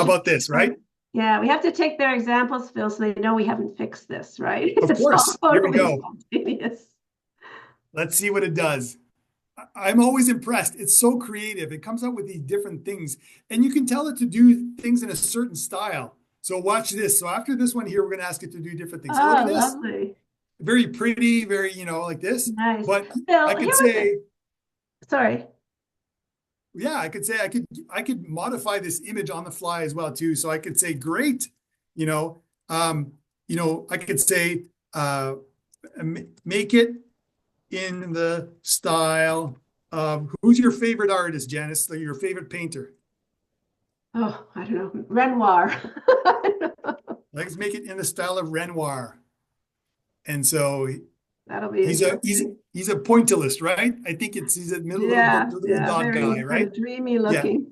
about this, right? Yeah, we have to take their examples, Phil, so they know we haven't fixed this, right? Of course. Here we go. Spontaneous. Let's see what it does. I'm always impressed. It's so creative. It comes up with these different things, and you can tell it to do things in a certain style. So watch this. So after this one here, we're going to ask it to do different things. So look at this. Lovely. Very pretty, very, like this. Nice. But Phil, I could say, sorry. Yeah, I could say I could modify this image on the fly as well too. So I could say, great, I could say, make it in the style of, who's your favorite artist, Janice? Your favorite painter? Oh, I don't know. Renoir. Let's make it in the style of Renoir. And so that'll be he's a pointillist, right? I think he's a little dot guy, right? Kind of dreamy looking. Yeah,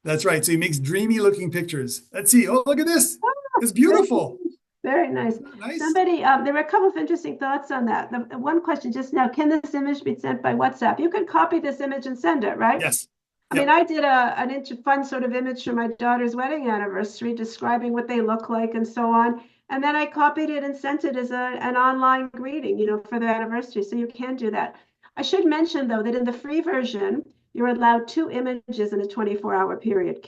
that's right. So he makes dreamy looking pictures. Let's see. Oh, look at this. It's beautiful. Very nice. Nice. Somebody, there were a couple of interesting thoughts on that. The one question just now, can this image be sent by WhatsApp? You could copy this image and send it, right? Yes. I mean, I did an fun sort of image for my daughter's wedding anniversary, describing what they look like and so on. And then I copied it and sent it as an online greeting, for their anniversary. So you can do that. I should mention, though, that in the free version, you're allowed 2 images in a 24-hour period.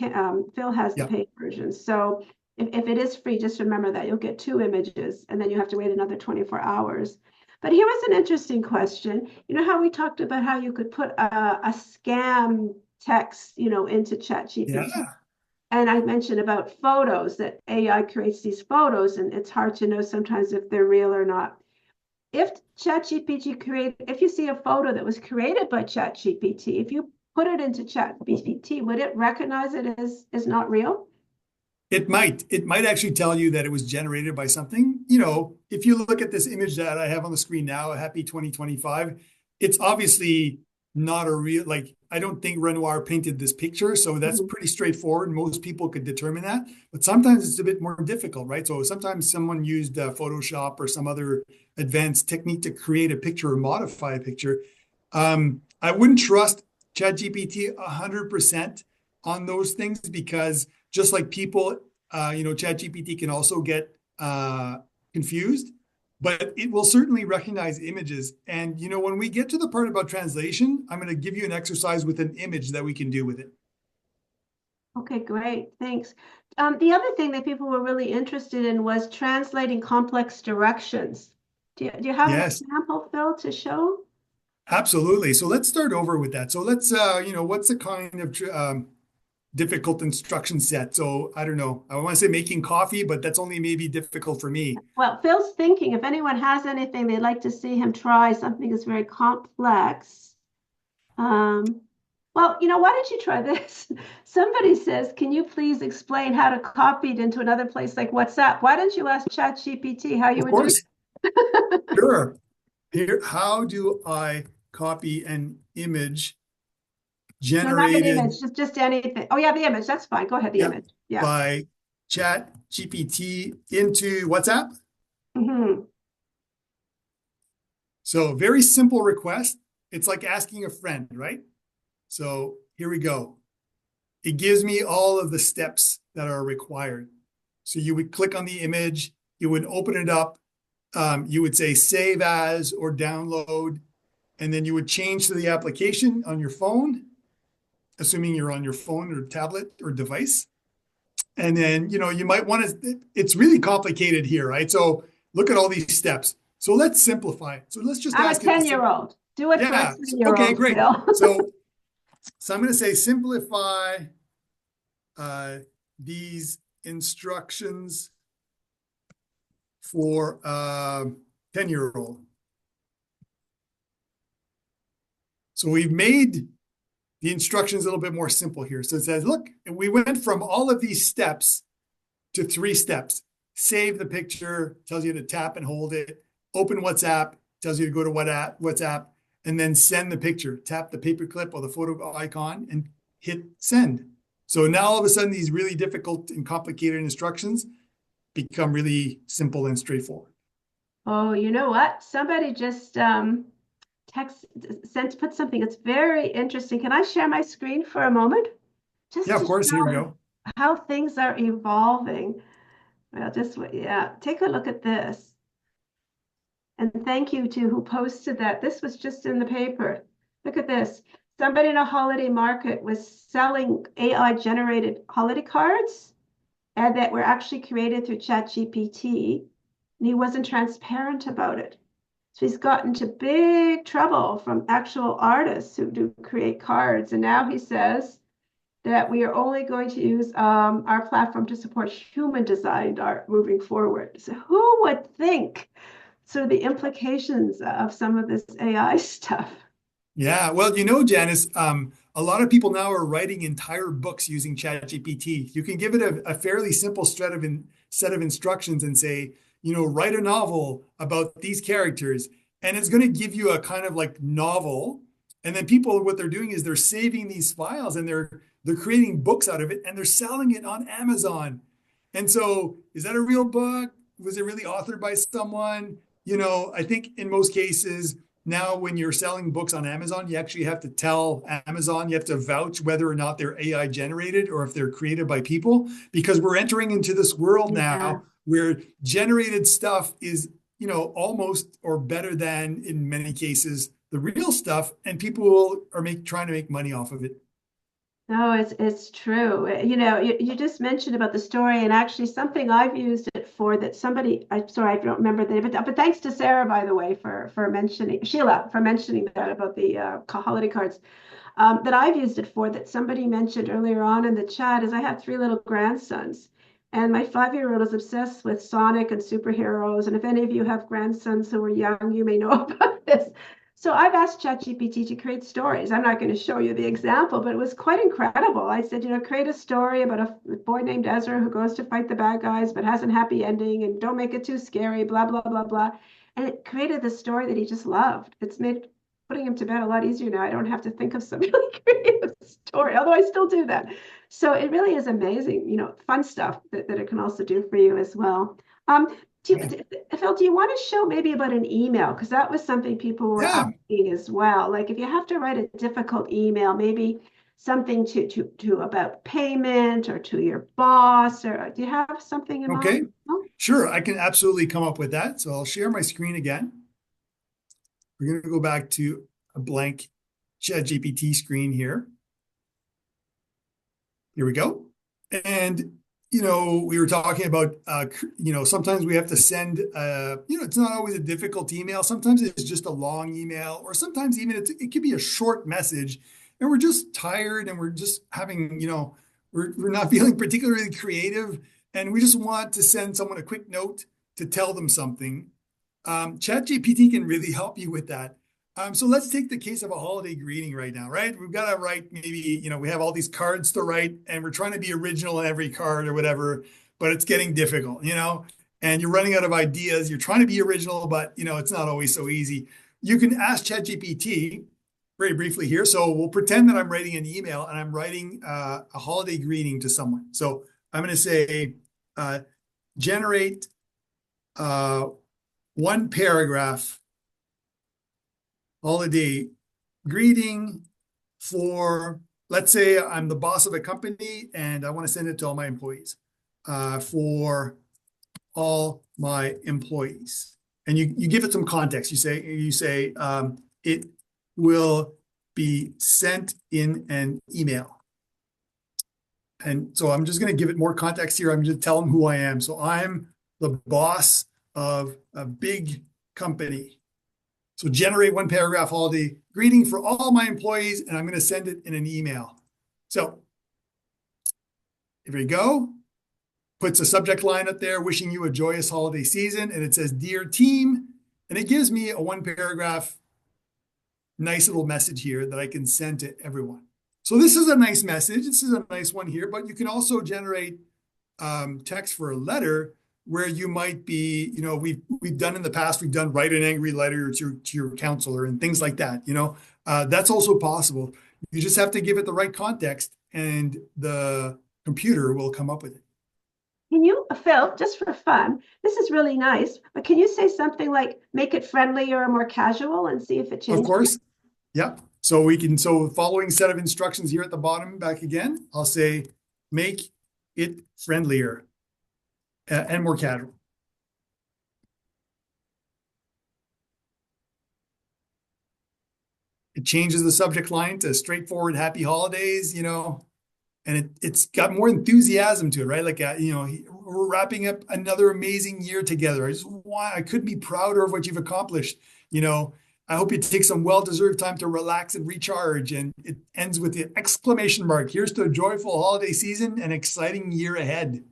Phil has the paid version. So if it is free, just remember that you'll get 2 images and then you have to wait another 24 hours. But here was an interesting question. You know how we talked about how you could put a scam text, into ChatGPT? Yeah. And I mentioned about photos, that AI creates these photos and it's hard to know sometimes if they're real or not. If ChatGPT if you see a photo that was created by ChatGPT, if you put it into ChatGPT, would it recognize it as not real? It might actually tell you that it was generated by something. If you look at this image that I have on the screen now, a Happy 2025, it's obviously not a real, I don't think Renoir painted this picture. So that's pretty straightforward. Most people could determine that, but sometimes it's a bit more difficult, right? So sometimes someone used Photoshop or some other advanced technique to create a picture or modify a picture. I wouldn't trust ChatGPT 100% on those things, because just like people, ChatGPT can also get confused, but it will certainly recognize images. And, when we get to the part about translation, I'm going to give you an exercise with an image that we can do with it. Okay, great. Thanks. The other thing that people were really interested in was translating complex directions. Do you have an Yes, example, Phil, to show? absolutely. So let's start over with that. So let's, what's the kind of difficult instruction set? So I don't know. I want to say making coffee, but that's only maybe difficult for me. Well, Phil's thinking if anyone has anything they'd like to see him try, something that's very complex. Well, why don't you try this? Somebody says, can you please explain how to copy it into another place like WhatsApp? Why don't you ask ChatGPT how you Of would do course, it? sure. Here, how do I copy an image No, not the generated, image, just anything. Oh, yeah, the image. That's fine. Go ahead, the yeah, image. Yeah. by ChatGPT into WhatsApp? Hmm. So very simple request. It's like asking a friend, right? So here we go. It gives me all of the steps that are required. So you would click on the image, you would open it up, you would say save as or download, and then you would change to the application on your phone, assuming you're on your phone or tablet or device. And then, you might want to, it's really complicated here, right? So look at all these steps. So let's simplify. So let's just I'm a ask it. 10-year-old. Do it for a Yeah. Okay, 10-year-old, great. Phil. So I'm going to say simplify these instructions for a 10-year-old. So we've made the instructions a little bit more simple here. So it says, look, we went from all of these steps to 3 steps. Save the picture, tells you to tap and hold it. Open WhatsApp, tells you to go to WhatsApp, and then send the picture. Tap the paperclip or the photo icon and hit send. So now all of a sudden, these really difficult and complicated instructions become really simple and straightforward. Oh, you know what? Somebody just put something that's very interesting. Can I share my screen for a moment? Just Yeah, of to course. Here we show go. how things are evolving. Well, yeah, take a look at this. And thank you to who posted that. This was just in the paper. Look at this. Somebody in a holiday market was selling AI generated holiday cards and that were actually created through ChatGPT. And he wasn't transparent about it. So he's gotten into big trouble from actual artists who do create cards. And now he says that we are only going to use our platform to support human designed art moving forward. So who would think sort of the implications of some of this AI stuff? Yeah, well, Janice, a lot of people now are writing entire books using ChatGPT. You can give it a fairly simple set of instructions and say, write a novel about these characters, and it's going to give you a kind of like novel. And then people, what they're doing is they're saving these files and they're creating books out of it and they're selling it on Amazon. And so, is that a real book? Was it really authored by someone? I think in most cases now, when you're selling books on Amazon, you actually have to tell Amazon, you have to vouch whether or not they're AI generated or if they're created by people, because we're entering into this world now where generated stuff is, almost or better than in many cases the real stuff, and people are trying to make money off of it. No, it's true. You just mentioned about the story, and actually something I've used it for that somebody, I'm sorry, I don't remember the name, but thanks to Sarah, by the way, for mentioning, Sheila, for mentioning that about the holiday cards. That I've used it for that somebody mentioned earlier on in the chat is I have 3 little grandsons. And my 5-year-old is obsessed with Sonic and superheroes. And if any of you have grandsons who are young, you may know about this. So I've asked ChatGPT to create stories. I'm not going to show you the example, but it was quite incredible. I said, create a story about a boy named Ezra who goes to fight the bad guys, but has a happy ending, and don't make it too scary, blah, blah, blah, blah. And it created the story that he just loved. It's made putting him to bed a lot easier now. I don't have to think of some really creative story, although I still do that. So it really is amazing, fun stuff that it can also do for you as well. Phil, do you want to show maybe about an email? Because that was something people were asking as well. Like if you have to write a difficult email, maybe something to about payment or to your boss, or do you have something in Okay, mind? No? sure. I can absolutely come up with that. So I'll share my screen again. We're going to go back to a blank ChatGPT screen here. Here we go. And we were talking about, sometimes we have to send, it's not always a difficult email. Sometimes it's just a long email, or sometimes even it could be a short message, and we're just tired and we're just having, we're not feeling particularly creative, and we just want to send someone a quick note to tell them something. ChatGPT can really help you with that. So let's take the case of a holiday greeting right now, right? We've got to write, maybe, we have all these cards to write, and we're trying to be original in every card or whatever, but it's getting difficult, and you're running out of ideas. You're trying to be original, but, it's not always so easy. You can ask ChatGPT very briefly here. So we'll pretend that I'm writing an email and I'm writing a holiday greeting to someone. So I'm going to say, generate one paragraph holiday greeting for, let's say I'm the boss of a company and I want to send it to all my employees, for all my employees. And you give it some context. You say it will be sent in an email. And so I'm just going to give it more context here. I'm just tell them who I am. So I'm the boss of a big company. So generate one paragraph holiday greeting for all my employees, and I'm going to send it in an email. So here we go. Puts a subject line up there, wishing you a joyous holiday season. And it says, "Dear team," and it gives me a one paragraph, nice little message here that I can send to everyone. So this is a nice message. This is a nice one here, but you can also generate text for a letter, where you might be, we've done in the past, we've done write an angry letter to your counselor and things like that. That's also possible. You just have to give it the right context, and the computer will come up with it. Can you, Phil, just for fun, this is really nice, but can you say something like make it friendlier or more casual and see if it changes? Of course. Yep. So following set of instructions here at the bottom, back again, I'll say, make it friendlier and more casual. It changes the subject line to straightforward happy holidays, and it's got more enthusiasm to it, right? Like, we're wrapping up another amazing year together. I couldn't be prouder of what you've accomplished. I hope you take some well-deserved time to relax and recharge. And it ends with the exclamation mark. Here's to a joyful holiday season and exciting year ahead.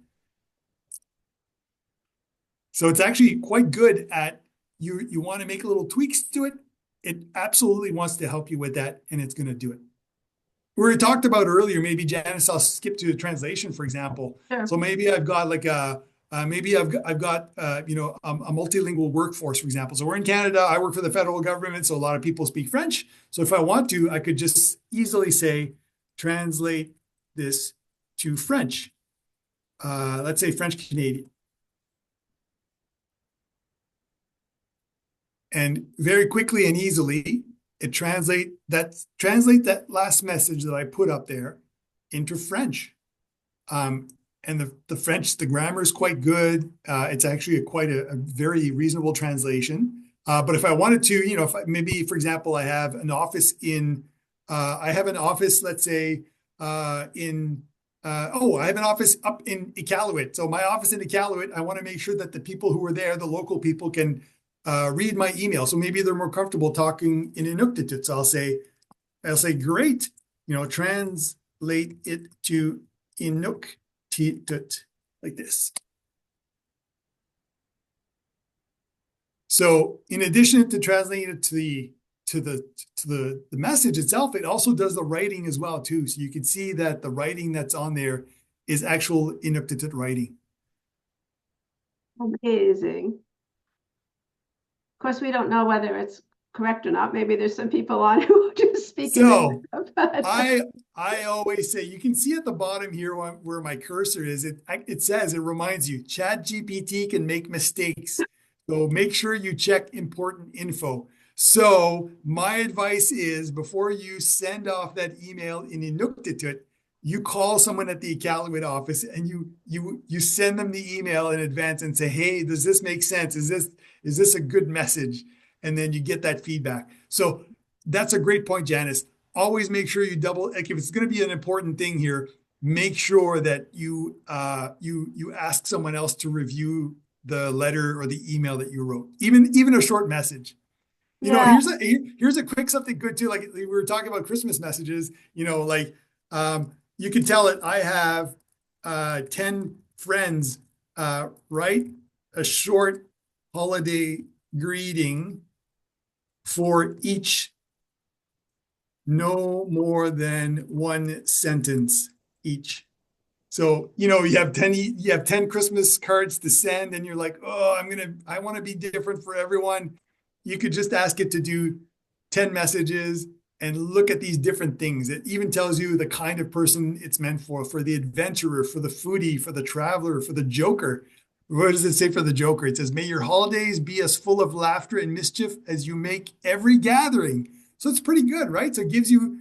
So it's actually quite good at, you want to make little tweaks to it. It absolutely wants to help you with that, and it's going to do it. We talked about earlier, maybe, Janice, I'll skip to the translation, for example. Sure. So maybe I've got like maybe I've got a multilingual workforce, for example. So we're in Canada. I work for the federal government, so a lot of people speak French. So if I want to, I could just easily say, translate this to French. Let's say French Canadian. And very quickly and easily, it translate that last message that I put up there into French. And the French, the grammar is quite good. It's actually quite a very reasonable translation. But if I wanted to, maybe, for example, I have an office, let's say, I have an office up in Iqaluit. So my office in Iqaluit, I want to make sure that the people who are there, the local people, can read my email. So maybe they're more comfortable talking in Inuktitut. So I'll say, great, translate it to Inuktitut, like this. So in addition to translating it to the message itself, it also does the writing as well too. So you can see that the writing that's on there is actual Inuktitut writing. Amazing. Of course, we don't know whether it's correct or not. Maybe there's some people on who just speak. So I always say, you can see at the bottom here where my cursor is, it says, it reminds you, ChatGPT can make mistakes. So make sure you check important info. So my advice is, before you send off that email in Inuktitut, you call someone at the Iqaluit office and you send them the email in advance and say, hey, does this make sense? Is this a good message? And then you get that feedback. So that's a great point, Janice. Always make sure you double, like, if it's going to be an important thing here, make sure that you ask someone else to review the letter or the email that you wrote, even a short message. You know, Yeah. here's a quick something good too. Like we were talking about Christmas messages, you know, like you can tell it, I have 10 friends, write a short holiday greeting for each, no more than one sentence each. So, you know, you have 10 Christmas cards to send and you're like, oh, I want to be different for everyone. You could just ask it to do 10 messages and look at these different things. It even tells you the kind of person it's meant for the adventurer, for the foodie, for the traveler, for the joker. What does it say for the joker? It says, may your holidays be as full of laughter and mischief as you make every gathering. So it's pretty good, right? So it gives you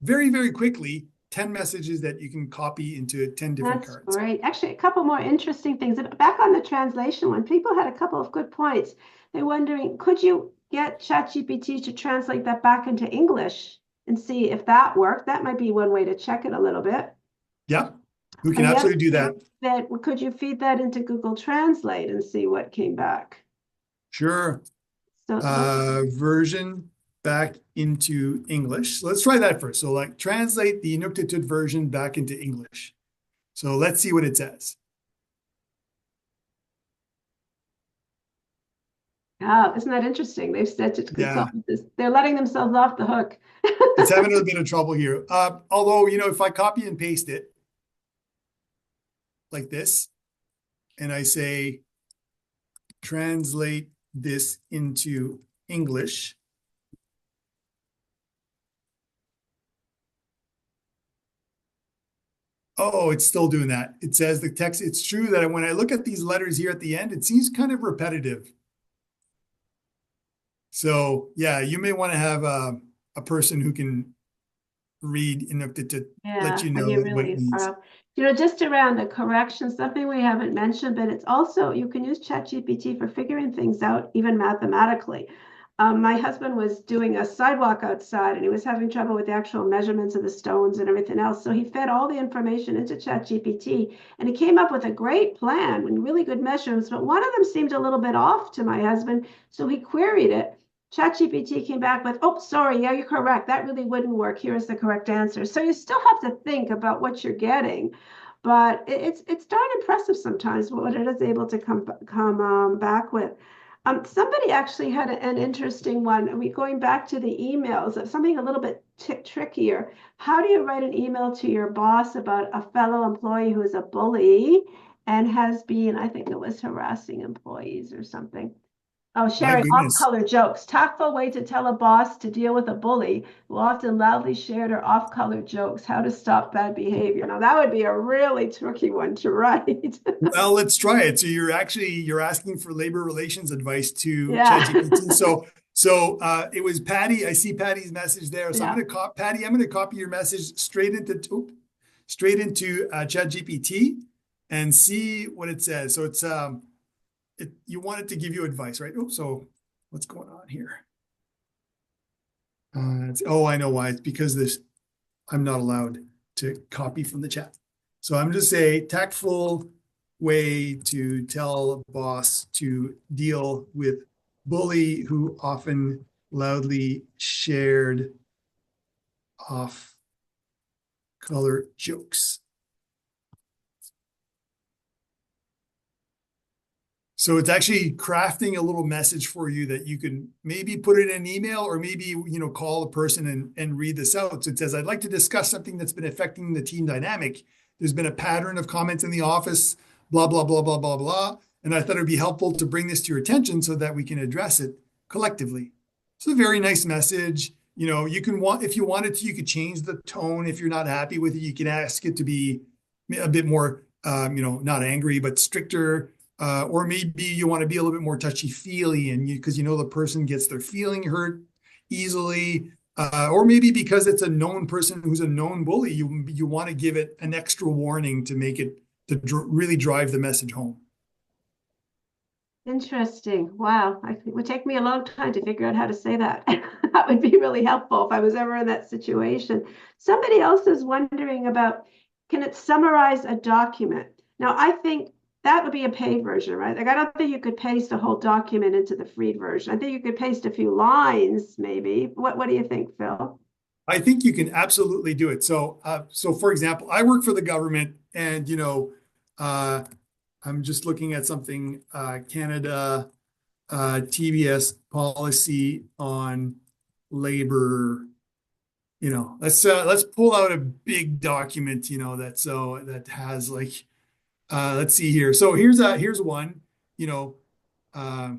very, very quickly 10 messages that you can copy into 10 different That's cards. great. Actually, a couple more interesting things. Back on the translation one, people had a couple of good points. They're wondering, could you get ChatGPT to translate that back into English and see if that worked? That might be one way to check it a little bit. Yeah, we can And the other absolutely do that. that could you feed that into Google Translate and see what came back? Sure. So Version back into English. So let's try that first. So like translate the Inuktitut version back into English. So let's see what it says. oh, isn't that interesting? They've said to Yeah, consult with this. They're letting themselves off the hook. it's having a bit of trouble here. Although, you know, if I copy and paste it like this, and I say, translate this into English. Oh, it's still doing that. It says the text. It's true that when I look at these letters here at the end, it seems kind of repetitive. So yeah, you may want to have a person who can read Inuktitut to let Yeah, you when know you what it really means. are. You know, just around the correction, something we haven't mentioned, but it's also, you can use ChatGPT for figuring things out, even mathematically. My husband was doing a sidewalk outside and he was having trouble with the actual measurements of the stones and everything else. So he fed all the information into ChatGPT and he came up with a great plan and really good measurements, but one of them seemed a little bit off to my husband. So he queried it. ChatGPT came back with, oh, sorry, yeah, you're correct. That really wouldn't work. Here's the correct answer. So you still have to think about what you're getting, but it's darn impressive sometimes what it is able to come back with. Somebody actually had an interesting one. Going back to the emails, something a little bit trickier. How do you write an email to your boss about a fellow employee who is a bully and has been, I think it was harassing employees or something? Oh, My sharing goodness. off-color jokes. Tactful way to tell a boss to deal with a bully who often loudly shared her off-color jokes. How to stop bad behavior. Now, that would be a really tricky one to write. Well, let's try it. So you're asking for labor relations advice to Yeah. ChatGPT. It was Patty. I see Patty's message there. So Yeah. I'm going to copy Patty. I'm going to copy your message straight into ChatGPT and see what it says. So it's you want it to give you advice, right? Oh, so what's going on here? Oh, I know why. It's because I'm not allowed to copy from the chat. So I'm just say tactful way to tell a boss to deal with bully who often loudly shared off color jokes. So it's actually crafting a little message for you that you can maybe put it in an email or maybe, you know, call a person and read this out. So it says, I'd like to discuss something that's been affecting the team dynamic. There's been a pattern of comments in the office, blah, blah, blah, blah, blah, blah. And I thought it'd be helpful to bring this to your attention so that we can address it collectively. It's a very nice message. You know, if you wanted to, you could change the tone. If you're not happy with it, you can ask it to be a bit more, you know, not angry, but stricter. Or maybe you want to be a little bit more touchy-feely and because you know the person gets their feeling hurt easily. Or maybe because it's a known person who's a known bully, you want to give it an extra warning to make it really drive the message home. Interesting. Wow. It would take me a long time to figure out how to say that. That would be really helpful if I was ever in that situation. Somebody else is wondering about can it summarize a document? Now, I think that would be a paid version, right? Like, I don't think you could paste a whole document into the free version. I think you could paste a few lines, maybe. What do you think, Phil? I think you can absolutely do it. So for example, I work for the government, and I'm just looking at something, Canada TBS policy on labor. Let's pull out a big document, that has like, let's see here. So here's one, uh,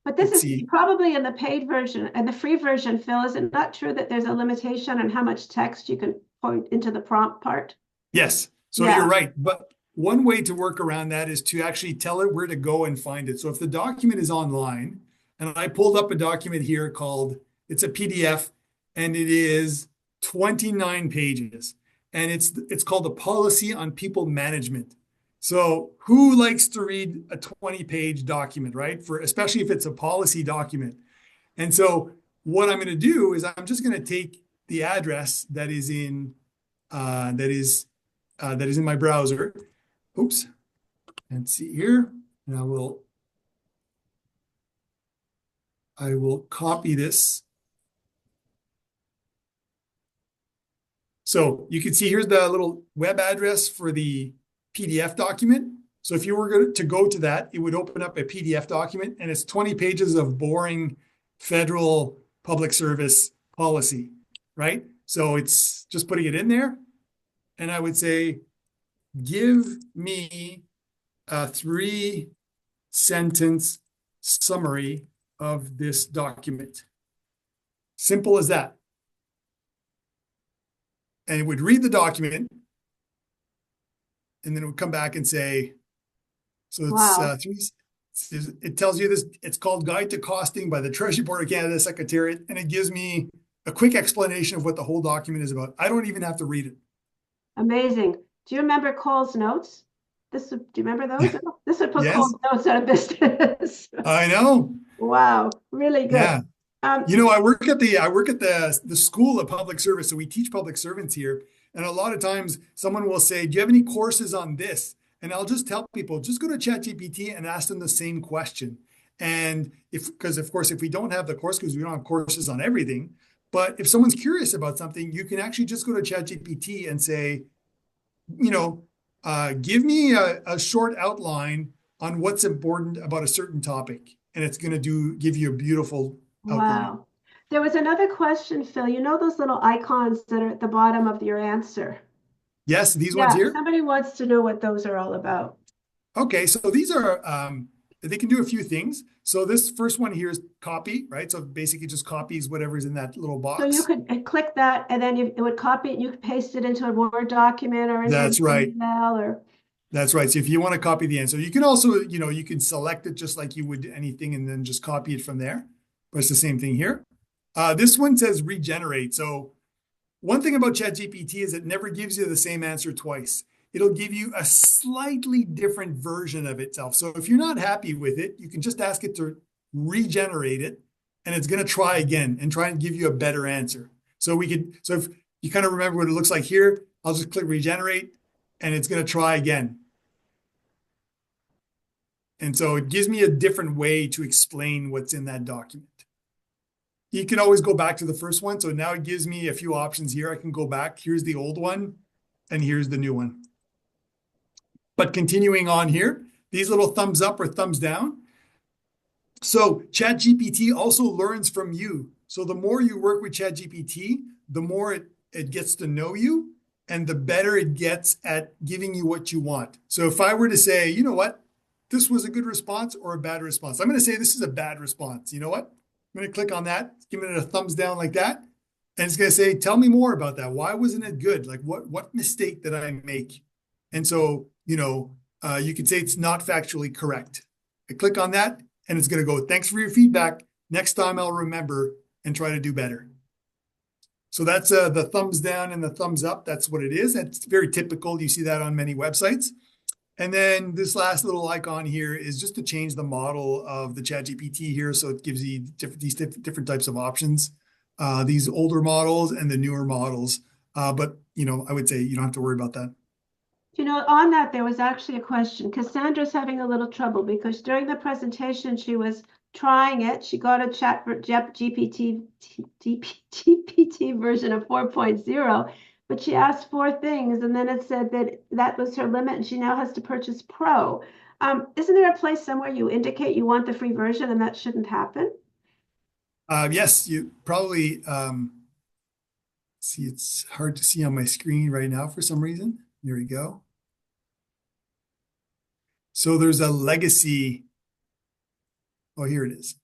But this let's is see. probably in the paid version and the free version, Phil. Is it not true that there's a limitation on how much text you can point into the prompt part? Yes. So Yeah. you're right. But one way to work around that is to actually tell it where to go and find it. So if the document is online, and I pulled up a document here it's a PDF, and it is 29 pages. And it's called a policy on people management. So who likes to read a 20-page document, right? Especially if it's a policy document. And so what I'm going to do is I'm just going to take the address that is in my browser. Oops. Let's see here. And I will copy this. So you can see here's the little web address for the PDF document. So if you were to go to that, it would open up a PDF document, and it's 20 pages of boring federal public service policy, right? So it's just putting it in there. And I would say, give me a 3-sentence summary of this document. Simple as that. And it would read the document, and then it would come back and say, so it's Wow. it tells you this, it's called Guide to Costing by the Treasury Board of Canada Secretariat, and it gives me a quick explanation of what the whole document is about. I don't even have to read it. Amazing. Do you remember Cole's notes? Do you remember those? This would put Yes. Cole's notes out of business. I know. Wow, really good. Yeah. I work at the School of Public Service, so we teach public servants here. And a lot of times someone will say, do you have any courses on this? And I'll just tell people, just go to ChatGPT and ask them the same question. And because of course, if we don't have the course, because we don't have courses on everything, but if someone's curious about something, you can actually just go to ChatGPT and say, give me a short outline on what's important about a certain topic. And it's going to give you a beautiful outline. Wow. There was another question, Phil. You know those little icons that are at the bottom of your answer? Yes, these ones here. Somebody wants to know what those are all about. Okay, so these are, they can do a few things. So this first one here is copy, right? So basically just copies whatever's in that little box. So you could click that, and then it would copy it, and you could paste it into a Word document or into That's an right. email or. That's right. So if you want to copy the answer, you can also, you can select it just like you would anything and then just copy it from there. But it's the same thing here. This one says regenerate. So one thing about ChatGPT is it never gives you the same answer twice. It'll give you a slightly different version of itself. So if you're not happy with it, you can just ask it to regenerate it, and it's going to try again and try and give you a better answer. So if you kind of remember what it looks like here, I'll just click regenerate, and it's going to try again. And so it gives me a different way to explain what's in that document. You can always go back to the first one. So now it gives me a few options here. I can go back. Here's the old one, and here's the new one. But continuing on here, these little thumbs up or thumbs down. So ChatGPT also learns from you. So the more you work with ChatGPT, the more it gets to know you, and the better it gets at giving you what you want. So if I were to say, you know what, this was a good response or a bad response, I'm going to say this is a bad response. You know what? I'm going to click on that, give it a thumbs down like that. And it's going to say, tell me more about that. Why wasn't it good? Like what mistake did I make? And so, you could say it's not factually correct. I click on that and it's going to go, thanks for your feedback. Next time I'll remember and try to do better. So that's the thumbs down and the thumbs up. That's what it is. It's very typical. You see that on many websites. And then this last little icon here is just to change the model of the ChatGPT here. So it gives you these different types of options. These older models and the newer models. But, I would say you don't have to worry about that. On that, there was actually a question. Cassandra's having a little trouble because during the presentation, she was trying it. She got a GPT version of 4.0, but she asked 4 things, and then it said that was her limit, and she now has to purchase Pro. Isn't there a place somewhere you indicate you want the free version, and that shouldn't happen? Yes, you probably see, it's hard to see on my screen right now for some reason. Here we go. So there's a legacy. Oh, here it is.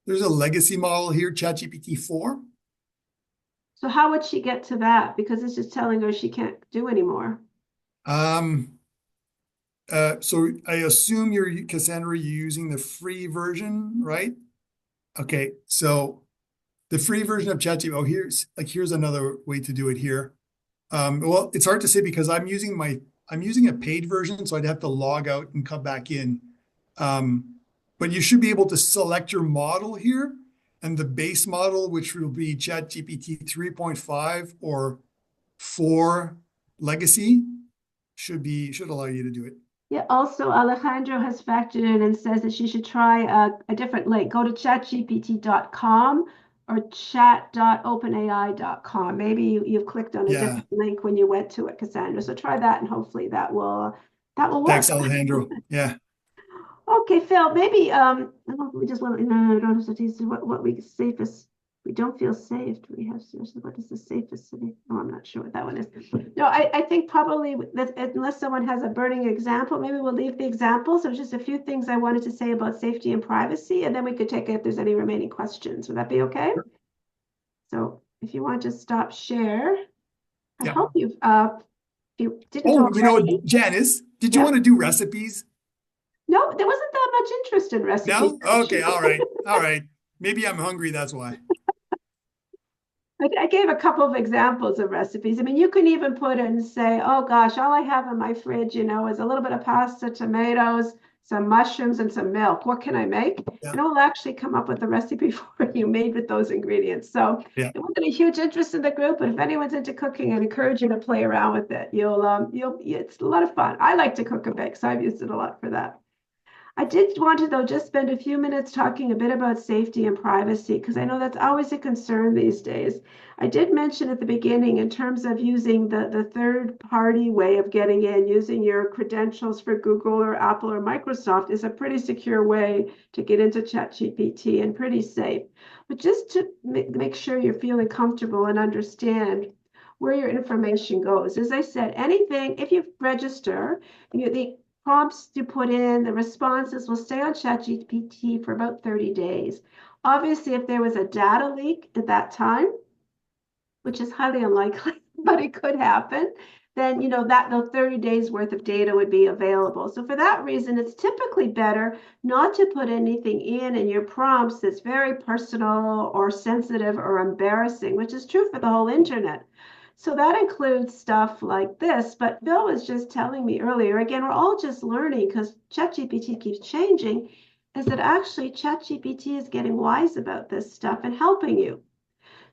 There's a legacy model here, ChatGPT 4. So how would she get to that? Because it's just telling her she can't do anymore. So I assume Cassandra, you're using the free version, right? Okay, so the free version of ChatGPT. Oh, here's another way to do it here. Well, it's hard to say because I'm using a paid version, so I'd have to log out and come back in. But you should be able to select your model here, and the base model, which will be ChatGPT 3.5 or 4 legacy, should allow you to do it. Yeah, also Alejandro has factored in and says that she should try a different link. Go to chatgpt.com or chat.openai.com. Maybe you've clicked on a different link when you went to it, Cassandra. So try that, and hopefully that will work. Thanks, Alejandro. Yeah. Okay, Phil, maybe I don't know if we just want to what we safest. We don't feel safe. Do we have what is the safest city? Oh, I'm not sure what that one is. No, I think probably unless someone has a burning example, maybe we'll leave the examples. There's just a few things I wanted to say about safety and privacy, and then we could take it if there's any remaining questions. Would that be okay? Sure. So if you want to stop share, I hope you didn't already. Janice, did you want to do recipes? No, there wasn't that much interest in recipes. No? Okay, all right. Maybe I'm hungry, that's why. I gave a couple of examples of recipes. I mean, you can even put it and say, oh gosh, all I have in my fridge, is a little bit of pasta, tomatoes, some mushrooms, and some milk. What can I make? Yeah. And it will actually come up with the recipe for you made with those ingredients. So it wasn't a huge interest in the group, but if anyone's into cooking, I'd encourage you to play around with it. It's a lot of fun. I like to cook and bake, so I've used it a lot for that. I did want to, though, just spend a few minutes talking a bit about safety and privacy, because I know that's always a concern these days. I did mention at the beginning, in terms of using the third-party way of getting in, using your credentials for Google or Apple or Microsoft is a pretty secure way to get into ChatGPT and pretty safe. But just to make sure you're feeling comfortable and understand where your information goes. As I said, anything, if you register, the prompts you put in, the responses will stay on ChatGPT for about 30 days. Obviously, if there was a data leak at that time, which is highly unlikely, but it could happen, then that the 30 days worth of data would be available. So for that reason, it's typically better not to put anything in your prompts that's very personal or sensitive or embarrassing, which is true for the whole internet. So that includes stuff like this, but Bill was just telling me earlier, again, we're all just learning because ChatGPT keeps changing, is that actually ChatGPT is getting wise about this stuff and helping you.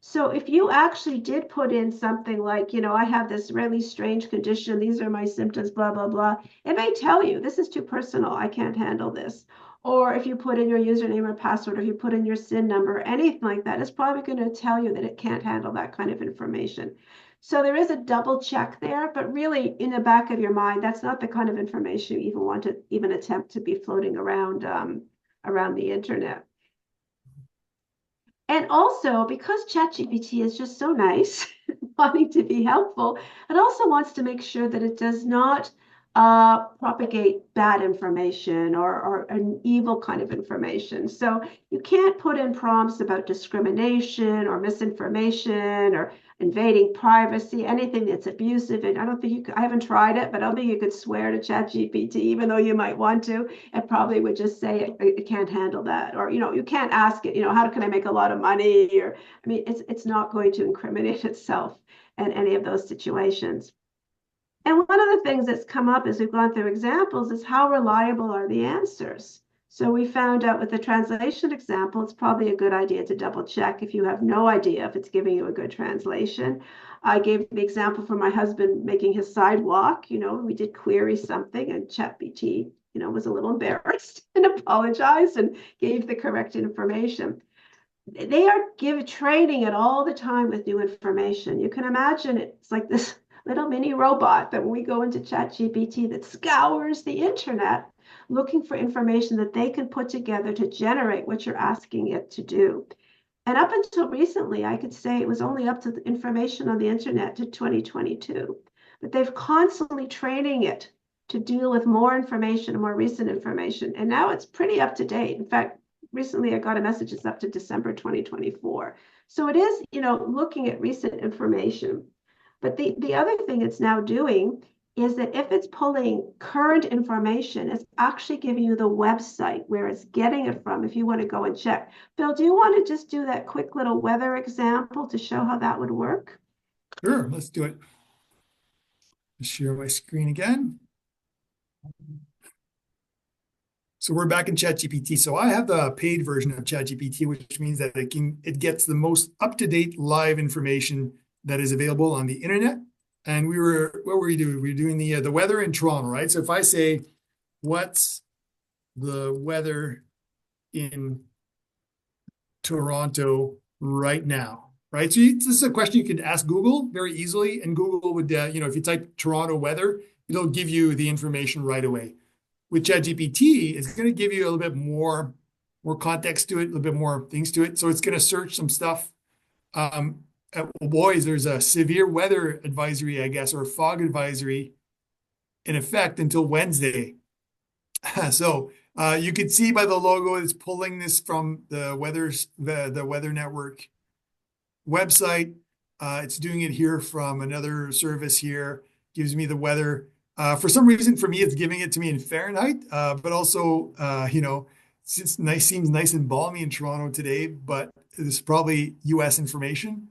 So if you actually did put in something like, I have this really strange condition, these are my symptoms, blah, blah, blah, it may tell you, this is too personal, I can't handle this. Or if you put in your username or password, or if you put in your SIN number, anything like that, it's probably going to tell you that it can't handle that kind of information. So there is a double check there, but really in the back of your mind, that's not the kind of information you even want to even attempt to be floating around around the internet. And also, because ChatGPT is just so nice, wanting to be helpful, it also wants to make sure that it does not propagate bad information or an evil kind of information. So you can't put in prompts about discrimination or misinformation or invading privacy, anything that's abusive. And I don't think I haven't tried it, but I don't think you could swear to ChatGPT, even though you might want to. It probably would just say it can't handle that. Or, you can't ask it, how can I make a lot of money? Or, it's not going to incriminate itself in any of those situations. And one of the things that's come up as we've gone through examples is how reliable are the answers? So we found out with the translation example, it's probably a good idea to double check if you have no idea if it's giving you a good translation. I gave the example for my husband making his sidewalk. We did query something and ChatGPT, was a little embarrassed and apologized and gave the correct information. They are training it all the time with new information. You can imagine it's like this little mini robot that when we go into ChatGPT that scours the internet looking for information that they can put together to generate what you're asking it to do. And up until recently, I could say it was only up to the information on the internet to 2022, but they've constantly training it to deal with more information and more recent information. And now it's pretty up to date. In fact, recently I got a message it's up to December 2024. So it is, looking at recent information. But the other thing it's now doing is that if it's pulling current information, it's actually giving you the website where it's getting it from if you want to go and check. Phil, do you want to just do that quick little weather example to show how that would work? Sure, let's do it. Share my screen again. So we're back in ChatGPT. So I have the paid version of ChatGPT, which means that it gets the most up-to-date live information that is available on the internet. And what were we doing? We were doing the weather in Toronto, right? So if I say, what's the weather in Toronto right now, right? So this is a question you could ask Google very easily, and Google would, if you type Toronto weather, it'll give you the information right away. With ChatGPT, it's going to give you a little bit more context to it, a little bit more things to it. So it's going to search some stuff. Boys, there's a severe weather advisory, I guess, or fog advisory in effect until Wednesday. So you could see by the logo, it's pulling this from the Weather Network website. It's doing it here from another service here, gives me the weather. For some reason, for me, it's giving it to me in Fahrenheit, but also, seems nice and balmy in Toronto today, but this is probably US information.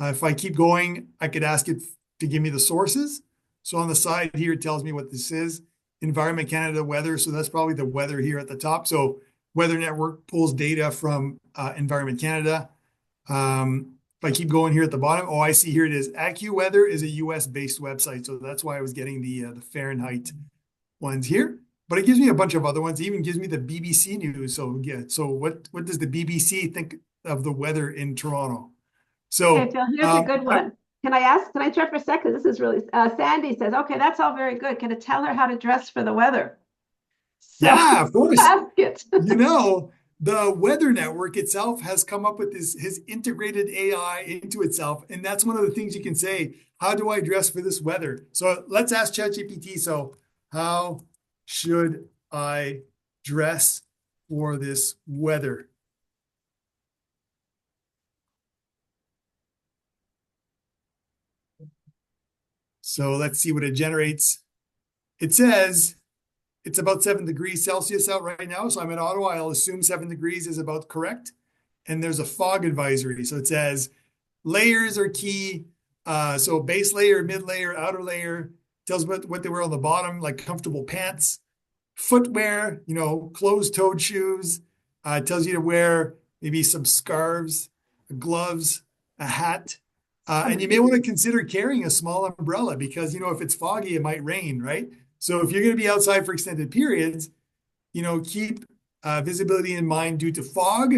If I keep going, I could ask it to give me the sources. So on the side here, it tells me what this is. Environment Canada weather. So that's probably the weather here at the top. So Weather Network pulls data from Environment Canada. If I keep going here at the bottom, I see here it is. AccuWeather is a US-based website. So that's why I was getting the Fahrenheit ones here. But it gives me a bunch of other ones. It even gives me the BBC News. So yeah, so what does the BBC think of the weather in Toronto? So okay, Phil, here's a good one. Can I interrupt for a second? This is really, Sandy says, okay, that's all very good. Can it tell her how to dress for the weather? So yeah, of course. Ask it. The Weather Network itself has come up with his integrated AI into itself. And that's one of the things you can say, how do I dress for this weather? So let's ask ChatGPT. So how should I dress for this weather? So let's see what it generates. It says it's about 7 degrees Celsius out right now. So I'm in Ottawa. I'll assume 7 degrees is about correct. And there's a fog advisory. So it says layers are key. So base layer, mid layer, outer layer. Tells what they wear on the bottom, like comfortable pants. Footwear, closed-toed shoes. It tells you to wear maybe some scarves, gloves, a hat. And you may want to consider carrying a small umbrella because, if it's foggy, it might rain, right? So if you're going to be outside for extended periods, keep visibility in mind due to fog.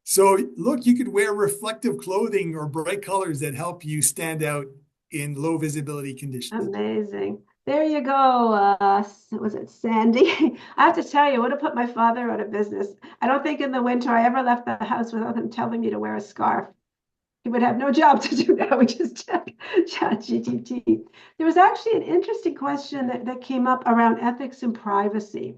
So look, you could wear reflective clothing or bright colors that help you stand out in low visibility conditions. Amazing. There you go. Was it Sandy? I have to tell you, I would have put my father out of business. I don't think in the winter I ever left the house without him telling me to wear a scarf. He would have no job to do that. We just check ChatGPT. There was actually an interesting question that came up around ethics and privacy.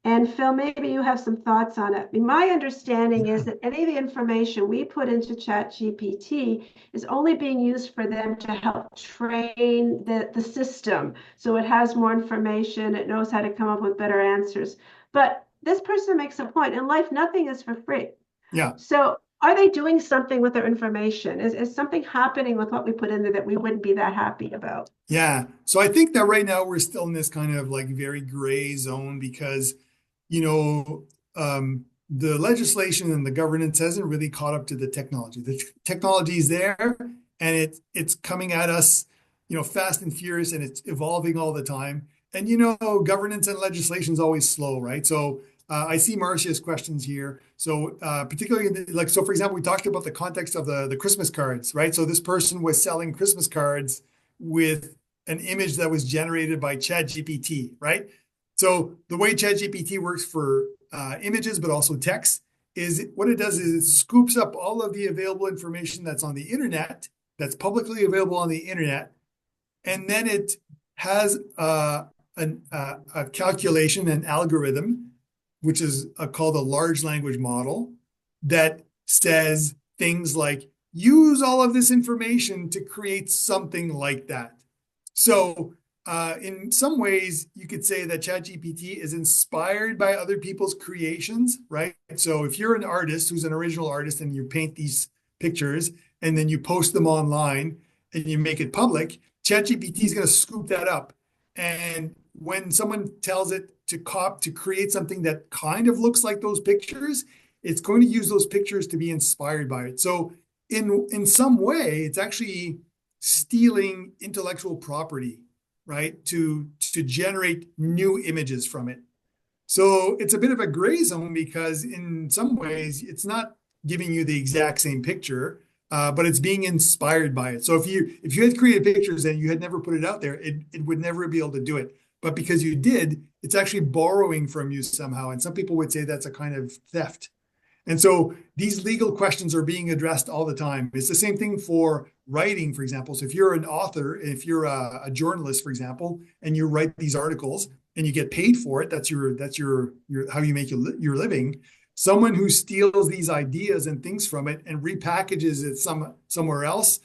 And Phil, maybe you have some thoughts on it. My understanding is that any of the information we put into ChatGPT is only being used for them to help train the system. So it has more information, it knows how to come up with better answers. But this person makes a point. In life, nothing is for free. Yeah. So are they doing something with their information? Is something happening with what we put in there that we wouldn't be that happy about? Yeah. So I think that right now we're still in this kind of like very gray zone because, the legislation and the governance hasn't really caught up to the technology. The technology is there, and it's coming at us, fast and furious, and it's evolving all the time. And governance and legislation is always slow, right? So I see Marcia's questions here. So particularly so for example, we talked about the context of the Christmas cards, right? So this person was selling Christmas cards with an image that was generated by ChatGPT, right? So the way ChatGPT works for images, but also text, is what it does is it scoops up all of the available information that's on the internet, that's publicly available on the internet, and then it has a calculation, an algorithm, which is called a large language model, that says things like, use all of this information to create something like that. So in some ways, you could say that ChatGPT is inspired by other people's creations, right? So if you're an artist who's an original artist and you paint these pictures and then you post them online and you make it public, ChatGPT is going to scoop that up. And when someone tells it to create something that kind of looks like those pictures, it's going to use those pictures to be inspired by it. So in some way, it's actually stealing intellectual property, right, to generate new images from it. So it's a bit of a gray zone because in some ways it's not giving you the exact same picture, but it's being inspired by it. So if you had created pictures and you had never put it out there, it would never be able to do it. But because you did, it's actually borrowing from you somehow. And some people would say that's a kind of theft. And so these legal questions are being addressed all the time. It's the same thing for writing, for example. So if you're an author, if you're a journalist, for example, and you write these articles and you get paid for it, that's your how you make your living. Someone who steals these ideas and things from it and repackages it somewhere else,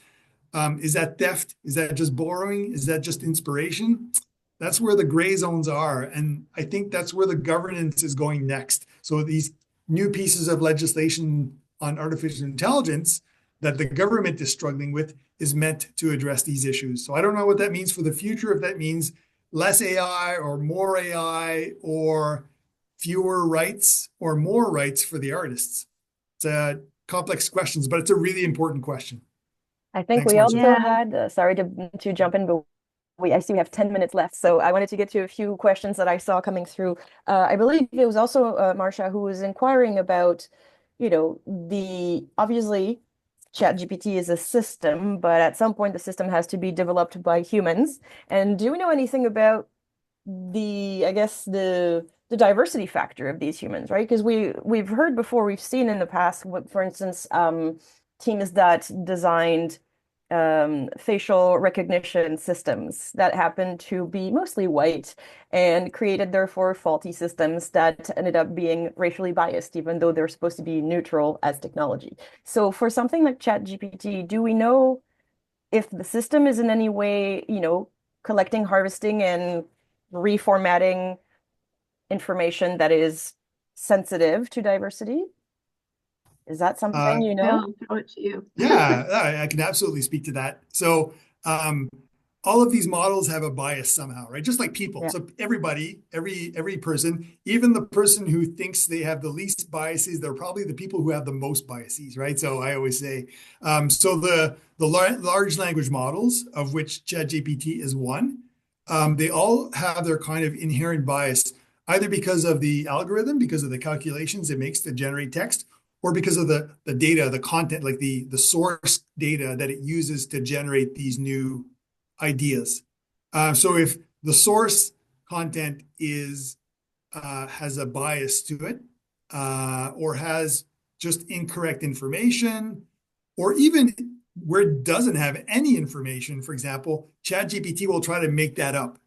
is that theft? Is that just borrowing? Is that just inspiration? That's where the gray zones are. And I think that's where the governance is going next. So these new pieces of legislation on artificial intelligence that the government is struggling with is meant to address these issues. So I don't know what that means for the future, if that means less AI or more AI or fewer rights or more rights for the artists. It's a complex questions, but it's a really important question. I think Thanks, we Marcia. also had, sorry to jump in, but I see we have 10 minutes left. So I wanted to get to a few questions that I saw coming through. I believe it was also Marcia who was inquiring about, obviously ChatGPT is a system, but at some point the system has to be developed by humans. And do we know anything about the diversity factor of these humans, right? Because we've heard before, we've seen in the past, for instance, teams that designed facial recognition systems that happened to be mostly white and created therefore faulty systems that ended up being racially biased, even though they're supposed to be neutral as technology. So for something like ChatGPT, do we know if the system is in any way, collecting, harvesting, and reformatting information that is sensitive to diversity? Is that something you know? Phil, throw it to you. Yeah, I can absolutely speak to that. So all of these models have a bias somehow, right? Just like people. Yeah. So everybody, every person, even the person who thinks they have the least biases, they're probably the people who have the most biases, right? So I always say, so the large language models, of which ChatGPT is one, they all have their kind of inherent bias, either because of the algorithm, because of the calculations it makes to generate text, or because of the data, the content, like the source data that it uses to generate these new ideas. So if the source content has a bias to it, or has just incorrect information, or even where it doesn't have any information, for example, ChatGPT will try to make that up.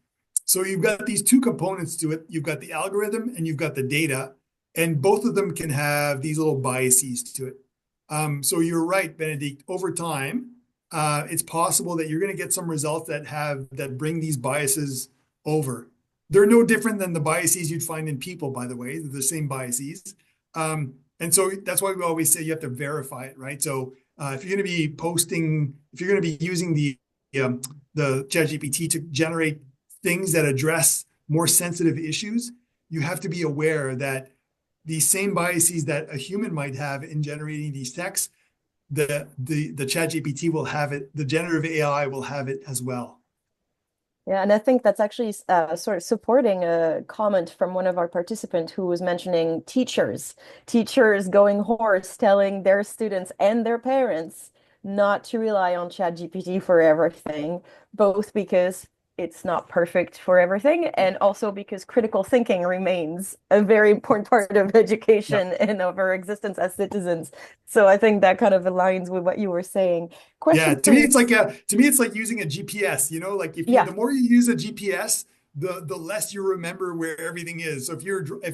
So you've got these two components to it. You've got the algorithm and you've got the data. And both of them can have these little biases to it. So you're right, Benedict. Over time, it's possible that you're going to get some results that bring these biases over. They're no different than the biases you'd find in people, by the way. They're the same biases. And so that's why we always say you have to verify it, right? So if you're going to be using the ChatGPT to generate things that address more sensitive issues, you have to be aware that these same biases that a human might have in generating these texts, the ChatGPT will have it, the generative AI will have it as well. Yeah, and I think that's actually sort of supporting a comment from one of our participants who was mentioning teachers going hoarse, telling their students and their parents not to rely on ChatGPT for everything, both because it's not perfect for everything, and also because critical thinking remains a very important part of Yeah. education and of our existence as citizens. So I think that kind of aligns with what you were saying. Yeah, Question to for me you. it's like using a GPS, you know, like Yeah. the more you use a GPS, the less you remember where everything is. So if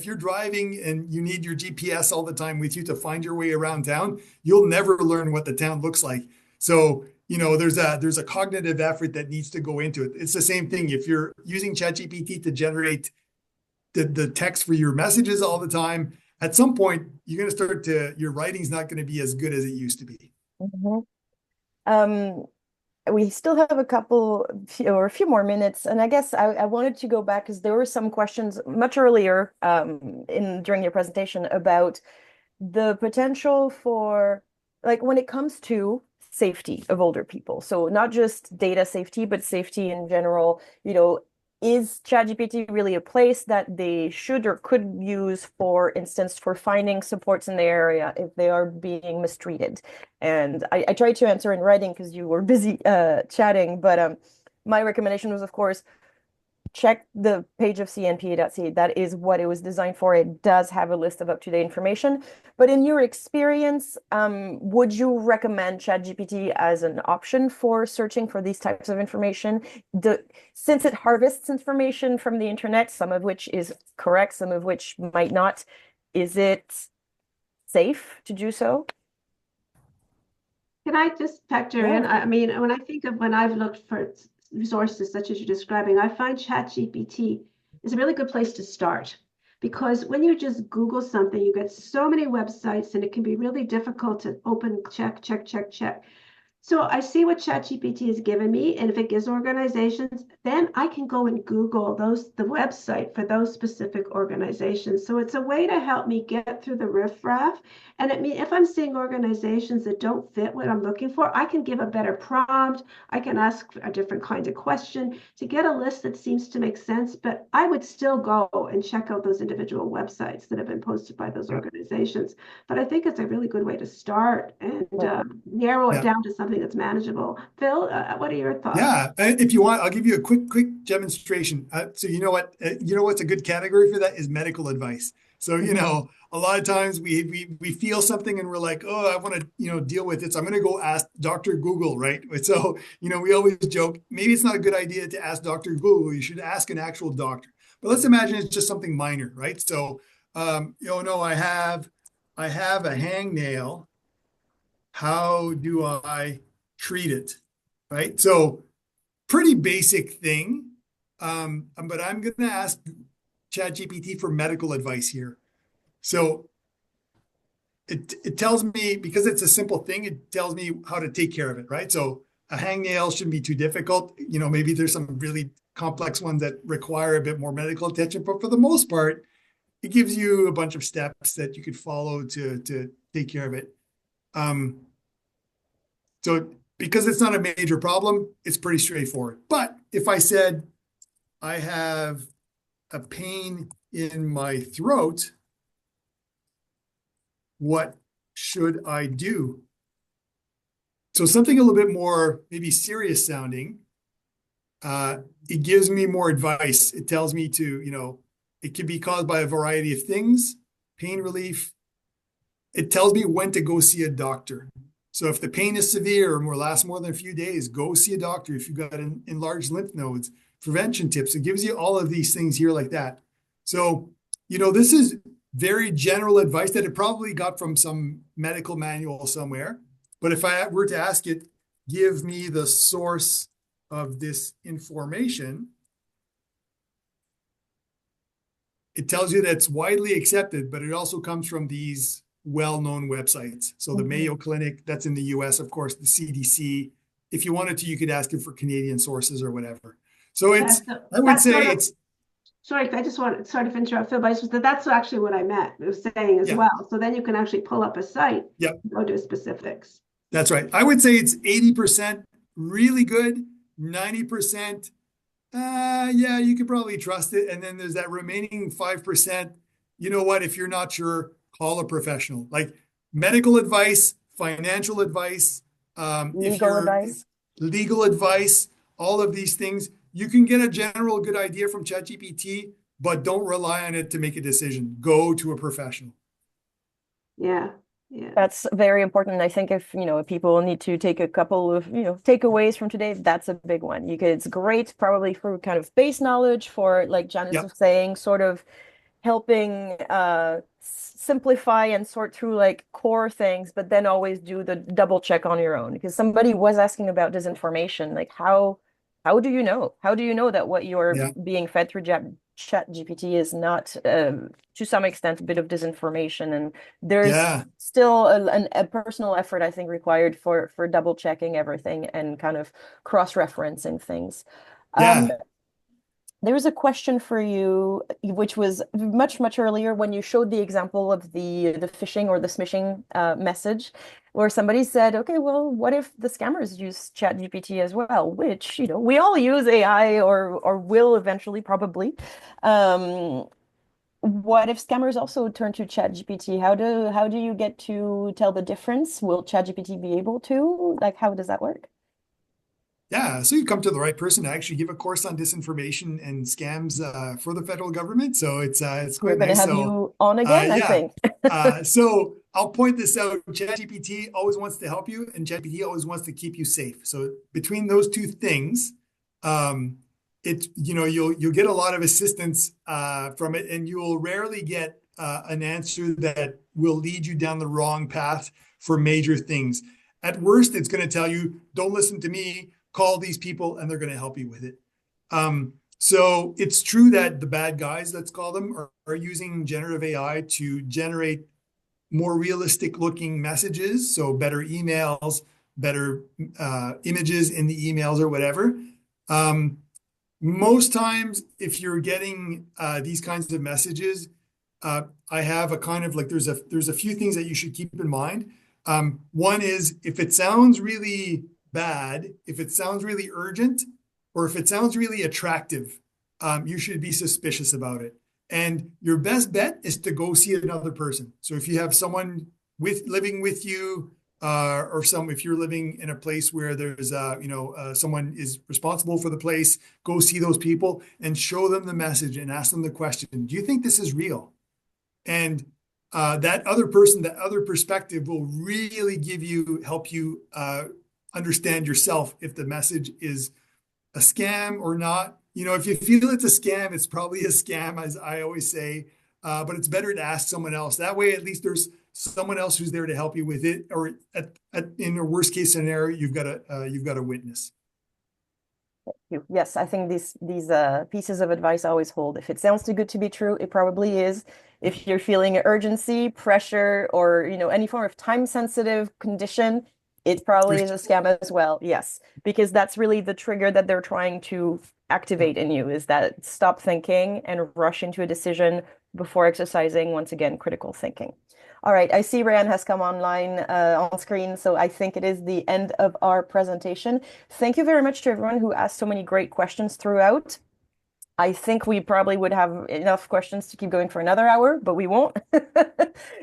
you're driving and you need your GPS all the time with you to find your way around town, you'll never learn what the town looks like. So, you know, there's a cognitive effort that needs to go into it. It's the same thing if you're using ChatGPT to generate the text for your messages all the time. At some point, you're going to your writing's not going to be as good as it used to be. Mhm. Um, we still have a few more minutes, and I guess I wanted to go back because there were some questions much earlier in during your presentation about the potential for, like, when it comes to safety of older people. So not just data safety, but safety in general. Is ChatGPT really a place that they should or could use, for instance, for finding supports in the area if they are being mistreated? And I tried to answer in writing because you were busy chatting, but my recommendation was, of course, check the page of CNPEA.ca. That is what it was designed for. It does have a list of up-to-date information. But in your experience, would you recommend ChatGPT as an option for searching for these types of information? Since it harvests information from the internet, some of which is correct, some of which might not, is it safe to do so? Can I just factor Yeah. in? I mean, when I think of when I've looked for resources such as you're describing, I find ChatGPT is a really good place to start because when you just Google something, you get so many websites and it can be really difficult to open, check. So I see what ChatGPT has given me, and if it gives organizations, then I can go and Google the website for those specific organizations. So it's a way to help me get through the riffraff. And if I'm seeing organizations that don't fit what I'm looking for, I can give a better prompt. I can ask a different kind of question to get a list that seems to make sense. But I would still go and check out those individual websites that have been posted by those organizations. But I think it's a really good way to start and narrow it Yeah. down to something that's manageable. Phil, what are your thoughts? Yeah, if you want, I'll give you a quick demonstration. So you know what, what's a good category for that is medical advice. So a lot of times we feel something and we're like, oh, I want to deal with it, so I'm going to go ask Dr. Google, right? So we always joke maybe it's not a good idea to ask Dr. Google. You should ask an actual doctor. But let's imagine it's just something minor, right? So no, I have a hangnail. How do I treat it? Right? So pretty basic thing. But I'm going to ask ChatGPT for medical advice here. So it tells me, because it's a simple thing, it tells me how to take care of it, right? So a hangnail shouldn't be too difficult. Maybe there's some really complex ones that require a bit more medical attention, but for the most part, it gives you a bunch of steps that you could follow to take care of it. So because it's not a major problem, it's pretty straightforward. But if I said I have a pain in my throat, what should I do? So something a little bit more maybe serious sounding. It gives me more advice. It tells me it can be caused by a variety of things, pain relief. It tells me when to go see a doctor. So if the pain is severe or lasts more than a few days, go see a doctor. If you've got enlarged lymph nodes, prevention tips. It gives you all of these things here like that. So, this is very general advice that it probably got from some medical manual somewhere. But if I were to ask it, give me the source of this information, it tells you that it's widely accepted, but it also comes from these well-known websites. So the Mayo Clinic, that's in the US, of course, the CDC. If you wanted to, you could ask it for Canadian sources or whatever. So I would say Sorry, I just want to sort of interrupt Phil, but that's actually what I meant. It was saying as Yeah. well. So then you can actually pull up a site, Yep. go to specifics. That's right. I would say it's 80% really good, 90%. Yeah, you could probably trust it. And then there's that remaining 5%. You know what? If you're not sure, call a professional. Like medical advice, financial advice, if Legal you're advice. legal advice, all of these things, you can get a general good idea from ChatGPT, but don't rely on it to make a decision. Go to a professional. Yeah. Yeah. That's very important. I think if, if people need to take a couple of, takeaways from today, that's a big one. It's great probably for kind of base knowledge for, like Janice Yep. was saying, sort of helping simplify and sort through like core things, but then always do the double check on your own. Because somebody was asking about disinformation, like how do you know? How do you know that what you're Yeah. being fed through ChatGPT is not to some extent a bit of disinformation? And there's Yeah. still a personal effort, I think, required for double checking everything and kind of cross-referencing things. Yeah. There was a question for you, which was much, much earlier when you showed the example of the phishing or the smishing message, where somebody said, okay, well, what if the scammers use ChatGPT as well? Which, we all use AI or will eventually probably. What if scammers also turn to ChatGPT? How do you get to tell the difference? Will ChatGPT be able to? Like, how does that work? Yeah, so you come to the right person to actually give a course on disinformation and scams for the federal government. So it's We're quite going to nice. have So you on again, I yeah, think. so I'll point this out. ChatGPT always wants to help you, and ChatGPT always wants to keep you safe. So between those two things, you'll get a lot of assistance from it, and you will rarely get an answer that will lead you down the wrong path for major things. At worst, it's going to tell you, don't listen to me, call these people, and they're going to help you with it. So it's true that the bad guys, let's call them, are using generative AI to generate more realistic looking messages. So better emails, better images in the emails or whatever. Most times, if you're getting these kinds of messages, I have a kind of like there's a few things that you should keep in mind. One is if it sounds really bad, if it sounds really urgent, or if it sounds really attractive, you should be suspicious about it. And your best bet is to go see another person. So if you have someone living with you, if you're living in a place where there's someone is responsible for the place, go see those people and show them the message and ask them the question: do you think this is real? And that other person, that other perspective will really help you understand yourself if the message is a scam or not. If you feel it's a scam, it's probably a scam, as I always say, but it's better to ask someone else. That way, at least there's someone else who's there to help you with it. Or in a worst case scenario, you've got a witness. Yes, I think these pieces of advice always hold. If it sounds too good to be true, it probably is. If you're feeling urgency, pressure, or any form of time-sensitive condition, it probably is a scam as well. Yes, because that's really the trigger that they're trying to activate in you, is that stop thinking and rush into a decision before exercising, once again, critical thinking. All right, I see Ryan has come online on screen, so I think it is the end of our presentation. Thank you very much to everyone who asked so many great questions throughout. I think we probably would have enough questions to keep going for another hour, but we won't.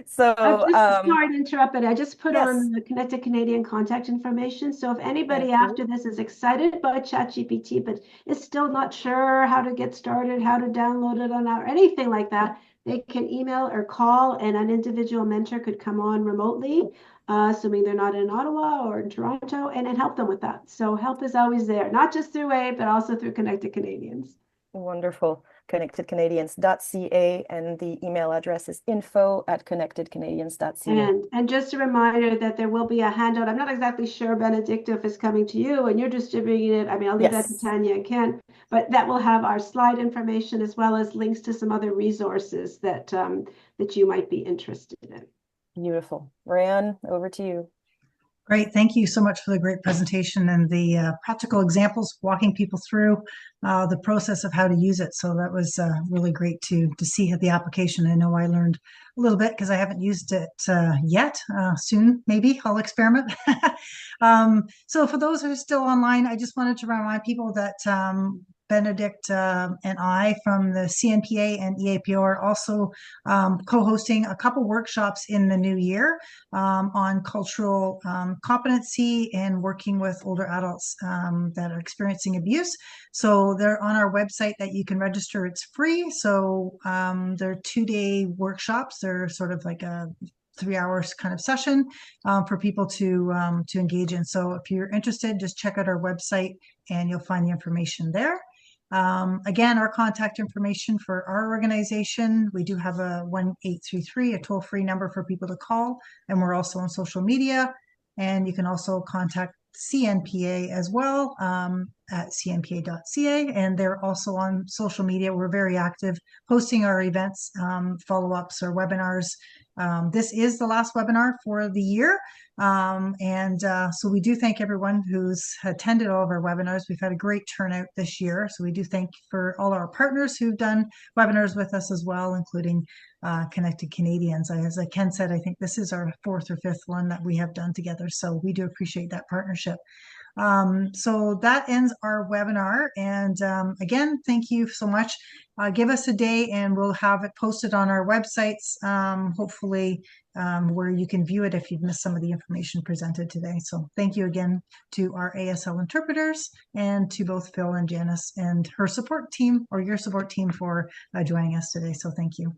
So, Sorry to interrupt, but I just put yes. on the Connected Canadian contact information. So if anybody Thank you. after this is excited about ChatGPT, but is still not sure how to get started, how to download it or anything like that, they can email or call, and an individual mentor could come on remotely, assuming they're not in Ottawa or in Toronto, and help them with that. So help is always there, not just through WAVE, but also through Connected Canadians. Wonderful. ConnectedCanadians.ca, and the email address is info@connectedcanadians.ca. And just a reminder that there will be a handout. I'm not exactly sure, Benedicta, if it's coming to you and you're distributing it. I mean, I'll leave that to Tanya and Ken, but that will have our slide information as well as links to some other resources that that you might be interested in. Beautiful. Ryan, over to you. Great. Thank you so much for the great presentation and the practical examples, walking people through the process of how to use it. So that was really great to see the application. I know I learned a little bit because I haven't used it yet. Soon, maybe I'll experiment. So for those who are still online, I just wanted to remind people that Benedict and I from the CNPEA and EAPO are also co-hosting a couple workshops in the new year on cultural competency and working with older adults that are experiencing abuse. So they're on our website that you can register. It's free. So they're 2-day workshops. They're sort of like a 3 hours kind of session for people to engage in. So if you're interested, just check out our website and you'll find the information there. Again, our contact information for our organization, we do have a 1-833, a toll-free number for people to call, and we're also on social media. And you can also contact CNPEA as well at cnpea.ca, and they're also on social media. We're very active hosting our events, follow-ups or webinars. This is the last webinar for the year. So we do thank everyone who's attended all of our webinars. We've had a great turnout this year. So we do thank for all our partners who've done webinars with us as well, including Connected Canadians. As Ken said, I think this is our 4th or 5th one that we have done together. So we do appreciate that partnership. So that ends our webinar. And again, thank you so much. Give us a day and we'll have it posted on our websites, hopefully where you can view it if you've missed some of the information presented today. So thank you again to our ASL interpreters and to both Phil and Janice and her support team or your support team for joining us today. So thank you.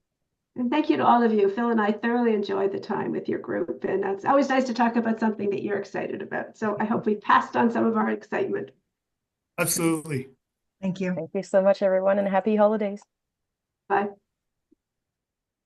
And thank you to all of you. Phil and I thoroughly enjoyed the time with your group, and it's always nice to talk about something that you're excited about. So I hope we passed on some of our excitement. Absolutely. Thank you. Thank you so much, everyone, and happy holidays. Bye.